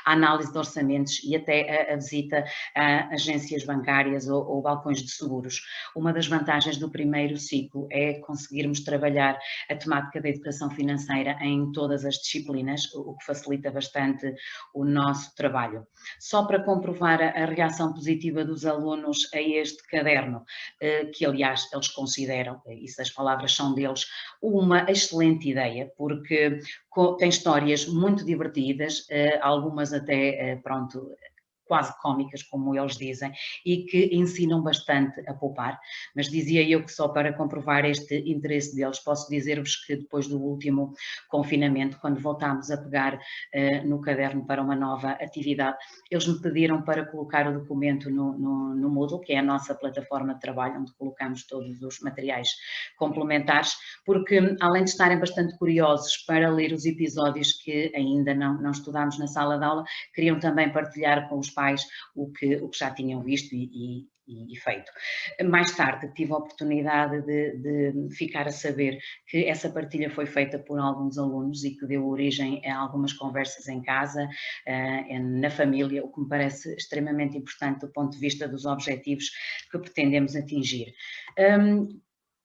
I: a análise de orçamentos e até a visita a agências bancárias ou balcões de seguros. Uma das vantagens do primeiro ciclo é conseguirmos trabalhar a temática da educação financeira em todas as disciplinas, o que facilita bastante o nosso trabalho. Só para comprovar a reação positiva dos alunos a este caderno, que aliás eles consideram, e se as palavras são deles, uma excelente ideia, porque tem histórias muito divertidas, algumas até, pronto, quase cómicas, como eles dizem, e que ensinam bastante a poupar. Mas dizia eu que só para comprovar este interesse deles, posso dizer-vos que depois do último confinamento, quando voltámos a pegar no caderno para uma nova atividade, eles me pediram para colocar o documento no Moodle, que é a nossa plataforma de trabalho, onde colocamos todos os materiais complementares, porque além de estarem bastante curiosos para ler os episódios que ainda não estudámos na sala de aula, queriam também partilhar com os pais o que já tinham visto e feito. Mais tarde tive a oportunidade de ficar a saber que essa partilha foi feita por alguns alunos e que deu origem a algumas conversas em casa, na família, o que me parece extremamente importante do ponto de vista dos objetivos que pretendemos atingir.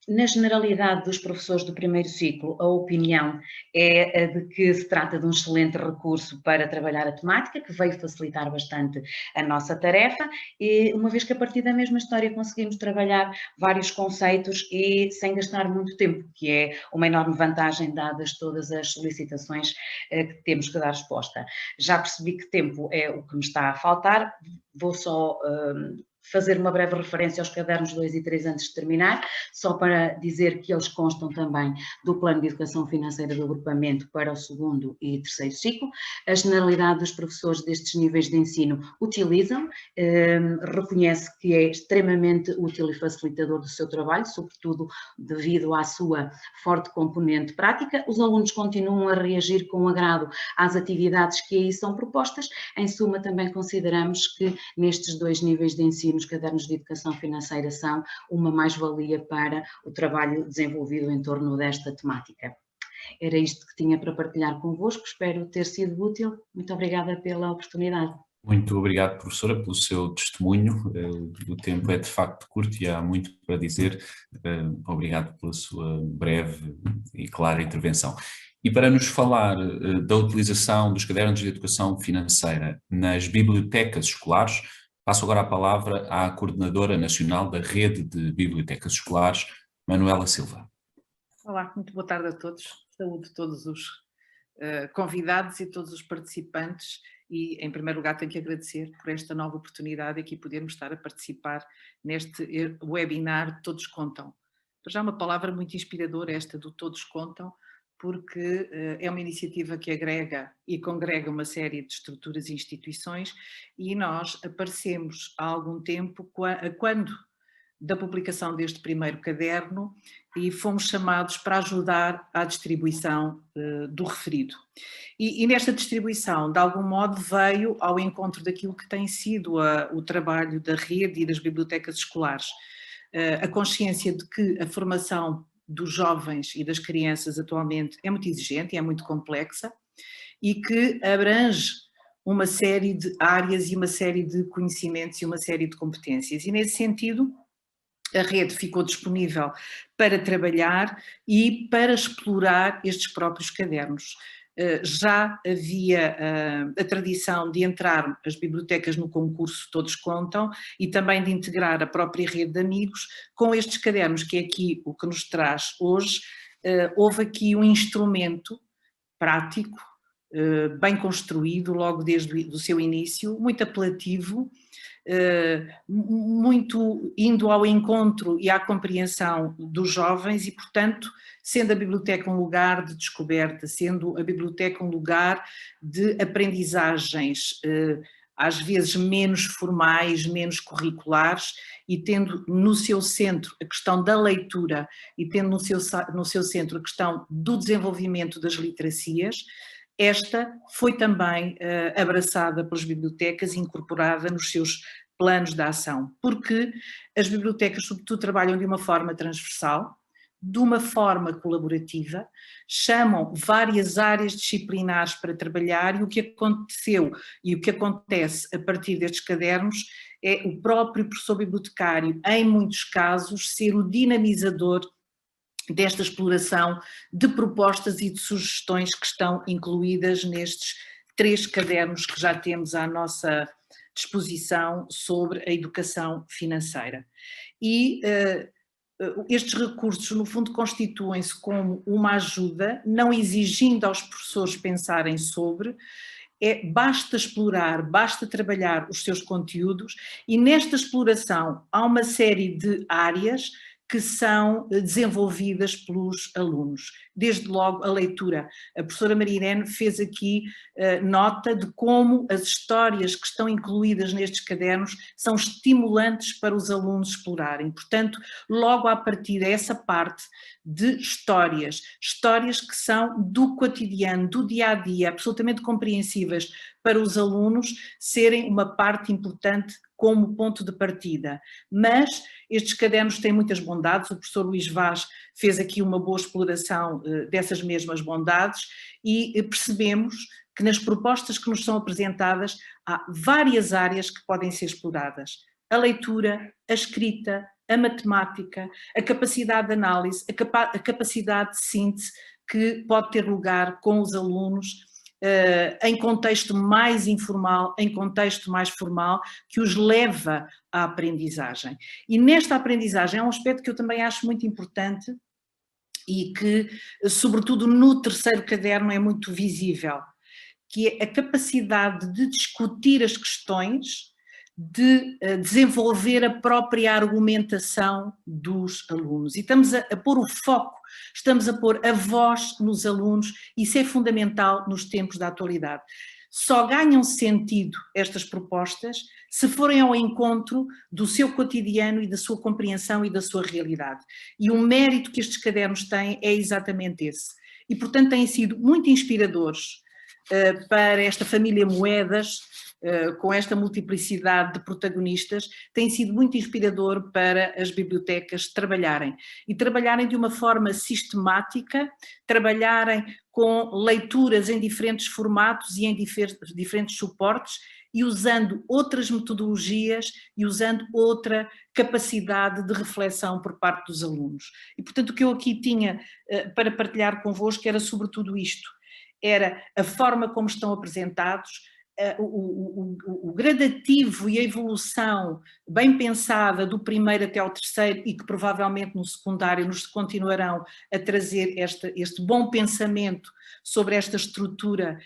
I: Na generalidade dos professores do primeiro ciclo, a opinião é a de que se trata de um excelente recurso para trabalhar a temática, que veio facilitar bastante a nossa tarefa, e uma vez que a partir da mesma história conseguimos trabalhar vários conceitos e sem gastar muito tempo, que é uma enorme vantagem dadas todas as solicitações que temos que dar resposta. Já percebi que tempo é o que me está a faltar, vou só fazer uma breve referência aos cadernos 2 e 3 antes de terminar, só para dizer que eles constam também do plano de educação financeira do agrupamento para o segundo e terceiro ciclo. A generalidade dos professores destes níveis de ensino utilizam, reconhece que é extremamente útil e facilitador do seu trabalho, sobretudo devido à sua forte componente prática. Os alunos continuam a reagir com agrado às atividades que aí são propostas. Em suma, também consideramos que nestes dois níveis de ensino os cadernos de educação financeira são uma mais-valia para o trabalho desenvolvido em torno desta temática. Era isto que tinha para partilhar convosco, espero ter sido útil. Muito obrigada pela oportunidade.
A: Muito obrigado, professora, pelo seu testemunho. O tempo é de facto curto e há muito para dizer. Obrigado pela sua breve e clara intervenção. E para nos falar da utilização dos cadernos de educação financeira nas bibliotecas escolares, passo agora a palavra à Coordenadora Nacional da Rede de Bibliotecas Escolares, Manuela Silva.
J: Olá, muito boa tarde a todos. Saúde a todos os convidados e todos os participantes e, em primeiro lugar, tenho que agradecer por esta nova oportunidade aqui podermos estar a participar neste webinar Todos Contam. Já uma palavra muito inspiradora esta do Todos Contam, porque é uma iniciativa que agrega e congrega uma série de estruturas e instituições e nós aparecemos há algum tempo quando da publicação deste primeiro caderno e fomos chamados para ajudar à distribuição do referido. E nesta distribuição, de algum modo, veio ao encontro daquilo que tem sido o trabalho da rede e das bibliotecas escolares. A consciência de que a formação dos jovens e das crianças atualmente é muito exigente e é muito complexa e que abrange uma série de áreas e uma série de conhecimentos e uma série de competências. E nesse sentido, a rede ficou disponível para trabalhar e para explorar estes próprios cadernos. Já havia a tradição de entrar as bibliotecas no concurso Todos Contam e também de integrar a própria rede de amigos com estes cadernos, que é aqui o que nos traz hoje, houve aqui um instrumento prático, bem construído logo desde o seu início, muito apelativo, muito indo ao encontro e à compreensão dos jovens e, portanto, sendo a biblioteca um lugar de descoberta, sendo a biblioteca um lugar de aprendizagens, às vezes menos formais, menos curriculares, e tendo no seu centro a questão da leitura e tendo no seu centro a questão do desenvolvimento das literacias, esta foi também abraçada pelas bibliotecas e incorporada nos seus planos de ação, porque as bibliotecas, sobretudo, trabalham de uma forma transversal, de uma forma colaborativa, chamam várias áreas disciplinares para trabalhar, e o que aconteceu e o que acontece a partir destes cadernos é o próprio professor bibliotecário, em muitos casos, ser o dinamizador desta exploração de propostas e de sugestões que estão incluídas nestes 3 cadernos que já temos à nossa disposição sobre a educação financeira. E estes recursos, no fundo, constituem-se como uma ajuda, não exigindo aos professores pensarem sobre, basta explorar, basta trabalhar os seus conteúdos, e nesta exploração há uma série de áreas que são desenvolvidas pelos alunos. Desde logo a leitura. A professora Maria Irene fez aqui nota de como as histórias que estão incluídas nestes cadernos são estimulantes para os alunos explorarem. Portanto, logo a partir dessa parte de histórias que são do cotidiano, do dia-a-dia, absolutamente compreensíveis para os alunos serem uma parte importante como ponto de partida. Mas estes cadernos têm muitas bondades, o professor Luís Vaz fez aqui uma boa exploração dessas mesmas bondades, e percebemos que nas propostas que nos são apresentadas há várias áreas que podem ser exploradas. A leitura, a escrita, a matemática, a capacidade de análise, a capacidade de síntese que pode ter lugar com os alunos em contexto mais informal, em contexto mais formal, que os leva à aprendizagem. E nesta aprendizagem há um aspecto que eu também acho muito importante e que, sobretudo no 3º caderno, é muito visível, que é a capacidade de discutir as questões, de desenvolver a própria argumentação dos alunos. E estamos a pôr o foco, estamos a pôr a voz nos alunos, e isso é fundamental nos tempos da atualidade. Só ganham sentido estas propostas se forem ao encontro do seu cotidiano e da sua compreensão e da sua realidade. E o mérito que estes cadernos têm é exatamente esse. E, portanto, têm sido muito inspiradores para esta família Moedas, com esta multiplicidade de protagonistas, tem sido muito inspirador para as bibliotecas trabalharem. E trabalharem de uma forma sistemática, trabalharem com leituras em diferentes formatos e em diferentes suportes, e usando outras metodologias e usando outra capacidade de reflexão por parte dos alunos. E, portanto, o que eu aqui tinha para partilhar convosco era sobretudo isto, era a forma como estão apresentados, o gradativo e a evolução bem pensada do 1º até ao 3º, e que provavelmente no secundário nos continuarão a trazer este bom pensamento sobre esta estrutura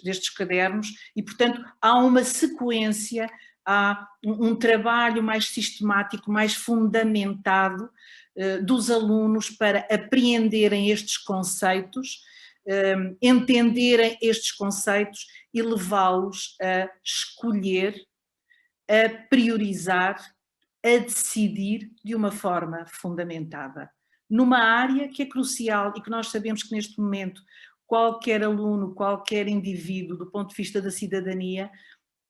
J: destes cadernos, e, portanto, há uma sequência, há um trabalho mais sistemático, mais fundamentado dos alunos para apreenderem estes conceitos, entenderem estes conceitos e levá-los a escolher, a priorizar, a decidir de uma forma fundamentada. Numa área que é crucial e que nós sabemos que neste momento qualquer aluno, qualquer indivíduo, do ponto de vista da cidadania,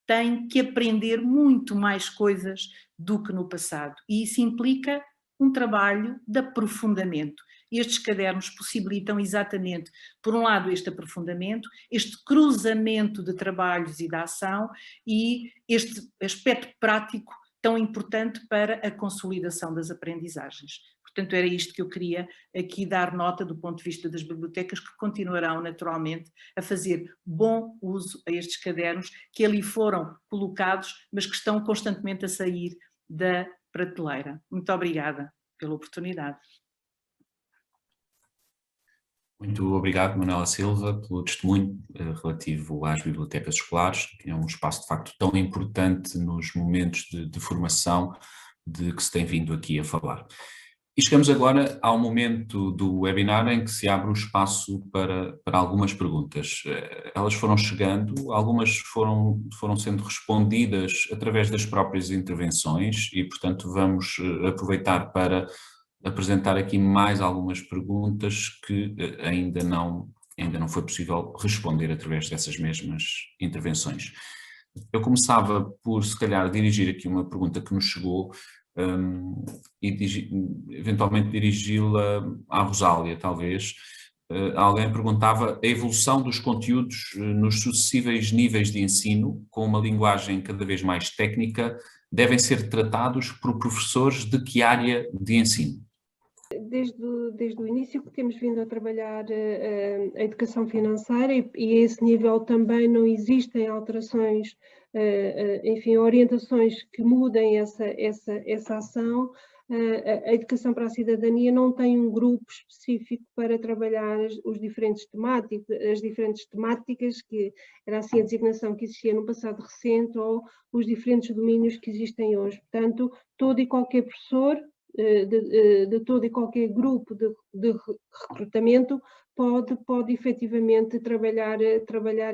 J: tem que aprender muito mais coisas do que no passado. E isso implica um trabalho de aprofundamento. Estes cadernos possibilitam exatamente, por um lado, este aprofundamento, este cruzamento de trabalhos e de ação, e este aspecto prático tão importante para a consolidação das aprendizagens. Portanto, era isto que eu queria aqui dar nota do ponto de vista das bibliotecas, que continuarão naturalmente a fazer bom uso a estes cadernos que ali foram colocados, mas que estão constantemente a sair da prateleira. Muito obrigada pela oportunidade.
A: Muito obrigado, Manuela Silva, pelo testemunho relativo às bibliotecas escolares, que é um espaço de facto tão importante nos momentos de formação de que se tem vindo aqui a falar. E chegamos agora ao momento do webinar em que se abre o espaço para algumas perguntas. Elas foram chegando, algumas foram sendo respondidas através das próprias intervenções e, portanto, vamos aproveitar para apresentar aqui mais algumas perguntas que ainda não foi possível responder através dessas mesmas intervenções. Eu começava por, se calhar, dirigir aqui uma pergunta que nos chegou e eventualmente dirigi-la à Rosália, talvez. Alguém perguntava a evolução dos conteúdos nos sucessíveis níveis de ensino, com uma linguagem cada vez mais técnica, devem ser tratados por professores de que área de ensino?
G: Desde o início que temos vindo a trabalhar a educação financeira e a esse nível também não existem alterações, enfim, orientações que mudem essa ação. A educação para a cidadania não tem um grupo específico para trabalhar as diferentes temáticas, que era assim a designação que existia no passado recente, ou os diferentes domínios que existem hoje. Portanto, todo e qualquer professor de todo e qualquer grupo de recrutamento pode efetivamente trabalhar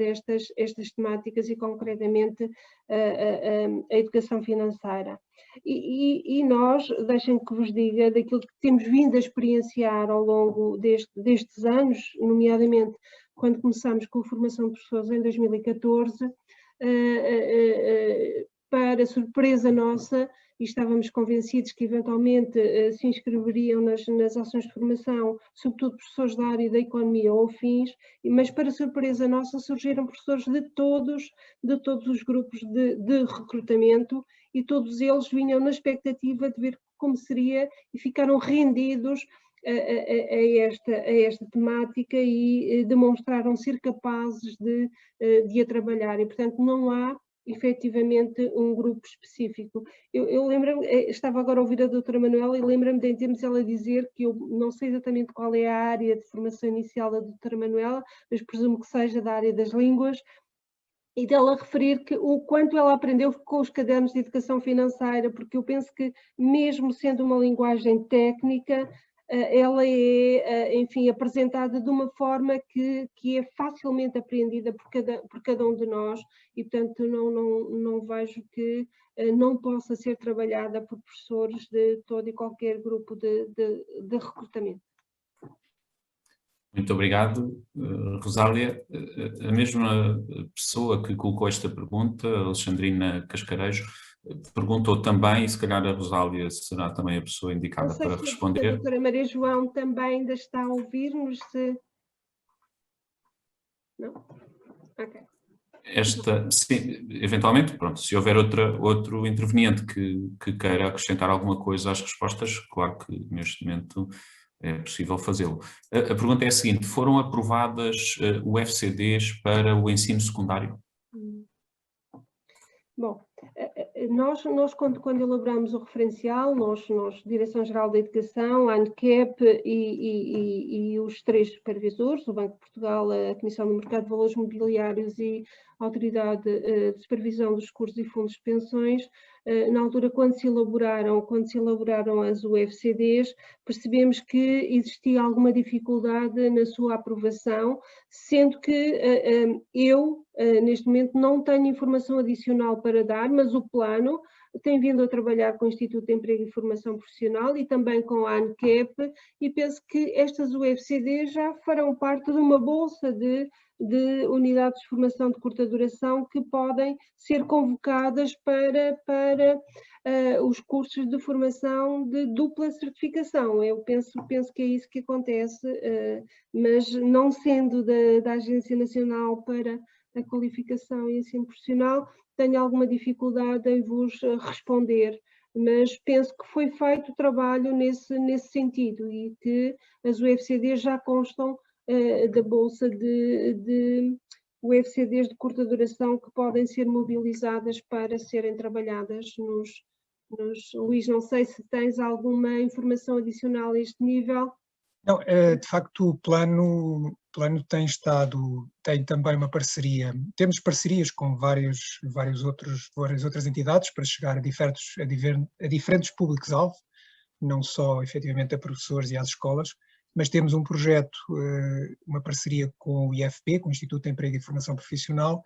G: estas temáticas e concretamente a educação financeira. E nós, deixem que vos diga, daquilo que temos vindo a experienciar ao longo destes anos, nomeadamente quando começamos com a formação de professores em 2014, para surpresa nossa, e estávamos convencidos que eventualmente se inscreveriam nas ações de formação, sobretudo professores da área da economia ou afins, mas para surpresa nossa surgiram professores de todos os grupos de recrutamento e todos eles vinham na expectativa de ver como seria e ficaram rendidos a esta temática e demonstraram ser capazes de a trabalhar e, portanto, não há efetivamente um grupo específico. Eu lembro-me, estava agora a ouvir a doutora Manuela e lembro-me de termos ela dizer que eu não sei exatamente qual é a área de formação inicial da doutora Manuela, mas presumo que seja da área das línguas, e dela referir que o quanto ela aprendeu com os cadernos de educação financeira, porque eu penso que mesmo sendo uma linguagem técnica, ela é, enfim, apresentada de uma forma que é facilmente apreendida por cada um de nós e, portanto, não vejo que não possa ser trabalhada por professores de todo e qualquer grupo de recrutamento.
A: Muito obrigado, Rosália. A mesma pessoa que colocou esta pergunta, Alexandrina Cascarejo, perguntou também, e se calhar a Rosália será também a pessoa indicada para responder.
G: A doutora Maria João também ainda está a ouvir-nos? Não? Ok.
A: Sim, eventualmente, pronto, se houver outro interveniente que queira acrescentar alguma coisa às respostas, claro que neste momento é possível fazê-lo. A pergunta é a seguinte: foram aprovadas UFCDs para o ensino secundário?
G: Bom, nós quando elaboramos o referencial, nós Direção-Geral da Educação, a ANCAP e os três supervisores, o Banco de Portugal, a Comissão do Mercado de Valores Mobiliários e a Autoridade de Supervisão dos Seguros e Fundos de Pensões, na altura quando se elaboraram as UFCDs, percebemos que existia alguma dificuldade na sua aprovação, sendo que eu, neste momento, não tenho informação adicional para dar, mas o plano tem vindo a trabalhar com o Instituto de Emprego e Formação Profissional e também com a ANCAP, e penso que estas UFCDs já farão parte de uma bolsa de unidades de formação de curta duração que podem ser convocadas para os cursos de formação de dupla certificação. Eu penso que é isso que acontece, mas não sendo da Agência Nacional para a Qualificação e Ensino Profissional, tenho alguma dificuldade em vos responder, mas penso que foi feito trabalho nesse sentido e que as UFCDs já constam da bolsa de UFCDs de curta duração que podem ser mobilizadas para serem trabalhadas nos... Luís, não sei se tens alguma informação adicional a este nível.
H: Não, de facto o plano tem também uma parceria, temos parcerias com várias outras entidades para chegar a diferentes públicos-alvo, não só efetivamente a professores e às escolas, mas temos um projeto, uma parceria com o IFP, com o Instituto de Emprego e Formação Profissional,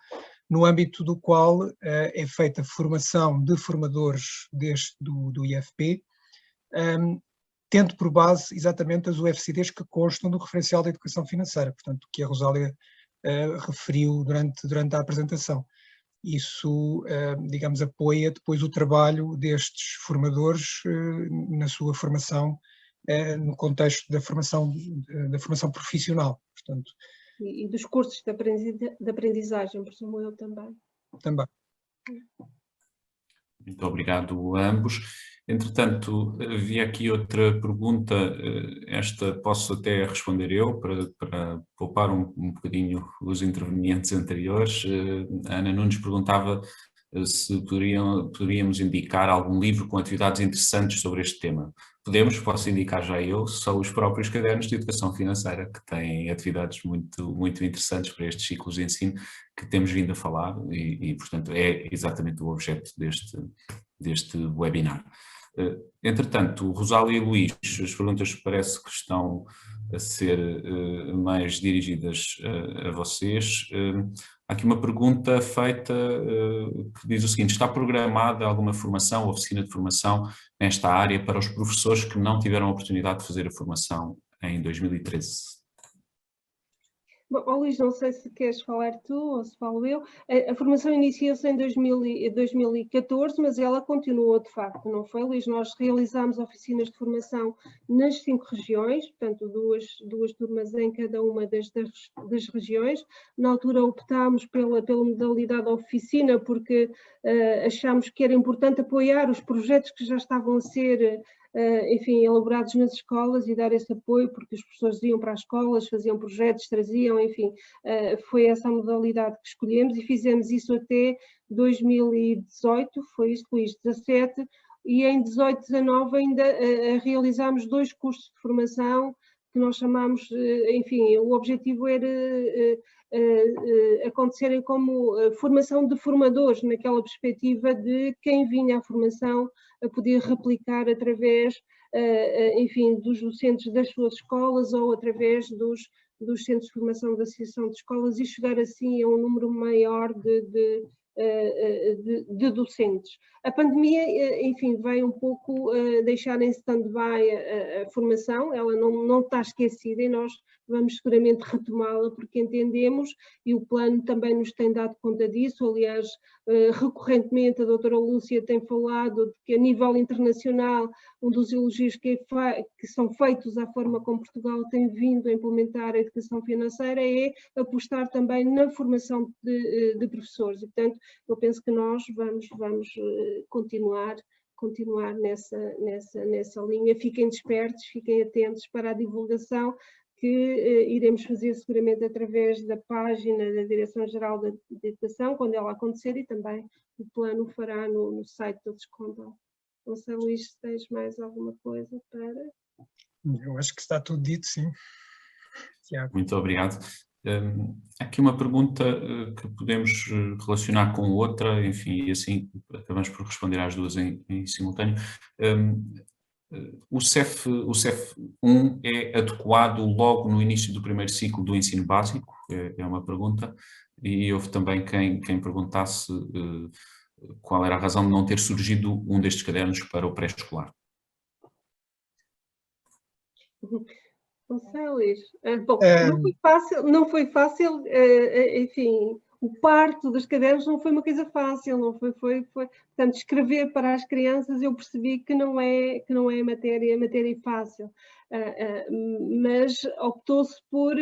H: no âmbito do qual é feita formação de formadores do IFP, tendo por base exatamente as UFCDs que constam do referencial da educação financeira, portanto, que a Rosália referiu durante a apresentação. Isso, digamos, apoia depois o trabalho destes formadores na sua formação, no contexto da formação profissional, portanto.
G: E dos cursos de aprendizagem, presumo eu também.
H: Também.
A: Muito obrigado a ambos. Entretanto, havia aqui outra pergunta, esta posso até responder eu, para poupar um bocadinho os intervenientes anteriores. A Ana Nunes perguntava se poderíamos indicar algum livro com atividades interessantes sobre este tema. Posso indicar já eu, são os próprios cadernos de educação financeira, que têm atividades muito interessantes para estes ciclos de ensino que temos vindo a falar e portanto, é exatamente o objeto deste webinar. Entretanto, Rosália e Luís, as perguntas parece que estão a ser mais dirigidas a vocês. Há aqui uma pergunta feita que diz o seguinte: está programada alguma formação, oficina de formação nesta área para os professores que não tiveram a oportunidade de fazer a formação em 2013?
G: Bom, Luís, não sei se queres falar tu ou se falo eu. A formação iniciou-se em 2014, mas ela continuou de facto, não foi, Luís? Nós realizámos oficinas de formação nas 5 regiões, portanto duas turmas em cada uma das regiões. Na altura optámos pela modalidade oficina porque achámos que era importante apoiar os projetos que já estavam a ser enfim, elaborados nas escolas e dar esse apoio, porque os professores iam para as escolas, faziam projetos, traziam, enfim, foi essa a modalidade que escolhemos e fizemos isso até 2018, foi isso, Luís, 17, e em 18, 19 ainda realizámos 2 cursos de formação que nós chamámos, enfim, o objetivo era acontecerem como formação de formadores, naquela perspectiva de quem vinha à formação a poder replicar através, enfim, dos docentes das suas escolas ou através dos centros de formação da Associação de Escolas e chegar assim a um número maior de docentes. A pandemia, enfim, veio um pouco deixar em stand-by a formação, ela não está esquecida e nós vamos seguramente retomá-la porque entendemos e o plano também nos tem dado conta disso. Aliás, recorrentemente a doutora Lúcia tem falado de que a nível internacional um dos elogios que são feitos à forma como Portugal tem vindo a implementar a educação financeira é apostar também na formação de professores e, portanto, eu penso que nós vamos continuar nessa linha. Fiquem despertos, fiquem atentos para a divulgação que iremos fazer seguramente através da página da Direção-Geral da Educação, quando ela acontecer, e também o plano fará no site do Desconto. Não sei, Luís, se tens mais alguma coisa para...
H: Eu acho que está tudo dito, sim. Tiago.
A: Muito obrigado. Há aqui uma pergunta que podemos relacionar com outra, enfim, e assim acabamos por responder às duas em simultâneo. O CEF 1 é adequado logo no início do primeiro ciclo do ensino básico? É uma pergunta. E houve também quem perguntasse qual era a razão de não ter surgido um destes cadernos para o pré-escolar.
G: Não sei, Luís. Bom, não foi fácil, enfim, o parto dos cadernos não foi uma coisa fácil, não foi, portanto, escrever para as crianças eu percebi que não é matéria fácil, mas optou-se por,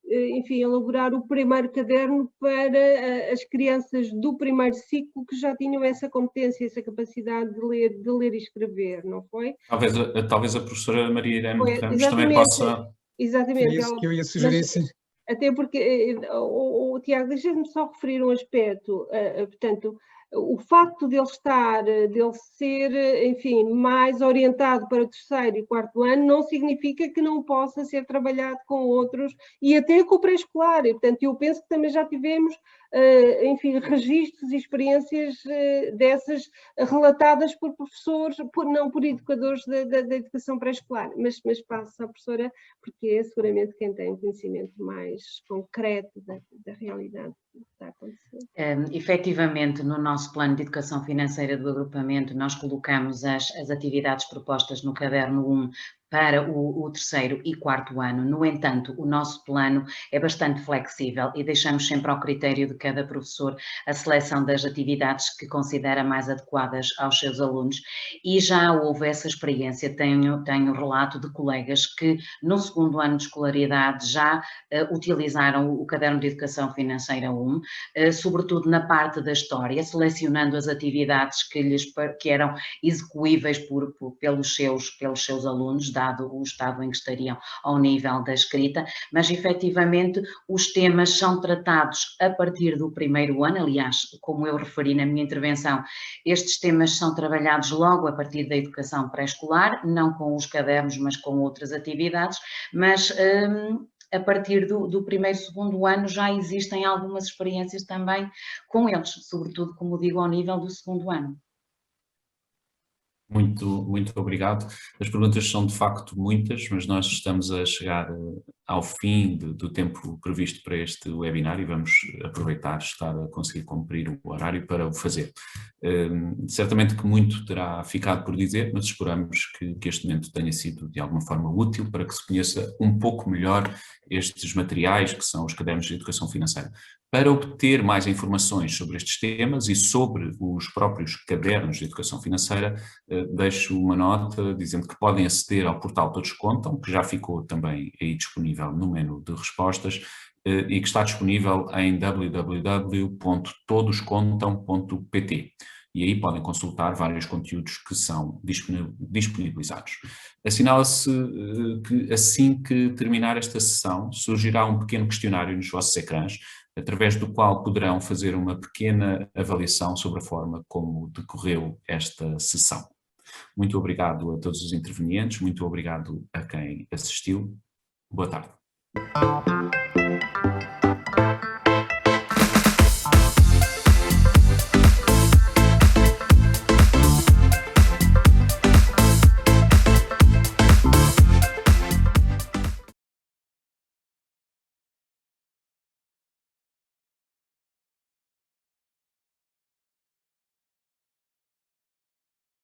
G: enfim, elaborar o primeiro caderno para as crianças do primeiro ciclo que já tinham essa competência, essa capacidade de ler e escrever, não foi?
A: Talvez a professora Maria Irene Ramos também possa...
G: Exatamente.
H: É isso que eu ia sugerir, sim.
G: Até porque, Tiago, deixa-me só referir um aspecto, portanto, o facto dele ser, enfim, mais orientado para o 3º e 4º ano não significa que não possa ser trabalhado com outros e até com o pré-escolar. E, portanto, eu penso que também já tivemos, enfim, registros e experiências dessas relatadas por professores, não por educadores da educação pré-escolar, mas passo à professora, porque é seguramente quem tem um conhecimento mais concreto da realidade que está a acontecer.
I: Efetivamente, no nosso plano de educação financeira do agrupamento, nós colocamos as atividades propostas no caderno 1 para o 3º e 4º ano. No entanto, o nosso plano é bastante flexível e deixamos sempre ao critério de cada professor a seleção das atividades que considera mais adequadas aos seus alunos, e já houve essa experiência. Tenho relato de colegas que no 2º ano de escolaridade já utilizaram o caderno de educação financeira 1, sobretudo na parte da história, selecionando as atividades que eram execuíveis pelos seus alunos, dado o estado em que estariam ao nível da escrita, mas efetivamente os temas são tratados a partir do 1º ano. Aliás, como eu referi na minha intervenção, estes temas são trabalhados logo a partir da educação pré-escolar, não com os cadernos, mas com outras atividades, mas a partir do 1º e 2º ano já existem algumas experiências também com eles, sobretudo, como digo, ao nível do 2º ano.
A: Muito obrigado. As perguntas são de facto muitas, mas nós estamos a chegar ao fim do tempo previsto para este webinar e vamos aproveitar estar a conseguir cumprir o horário para o fazer. Certamente que muito terá ficado por dizer, mas esperamos que este momento tenha sido de alguma forma útil para que se conheça um pouco melhor estes materiais que são os cadernos de educação financeira. Para obter mais informações sobre estes temas e sobre os próprios cadernos de educação financeira, deixo uma nota dizendo que podem aceder ao portal Todos Contam, que já ficou também aí disponível no menu de respostas e que está disponível em www.todoscontam.pt. E aí podem consultar vários conteúdos que são disponibilizados. Assinala-se que assim que terminar esta sessão, surgirá um pequeno questionário nos vossos ecrãs, através do qual poderão fazer uma pequena avaliação sobre a forma como decorreu esta sessão. Muito obrigado a todos os intervenientes, muito obrigado a quem assistiu. Boa tarde.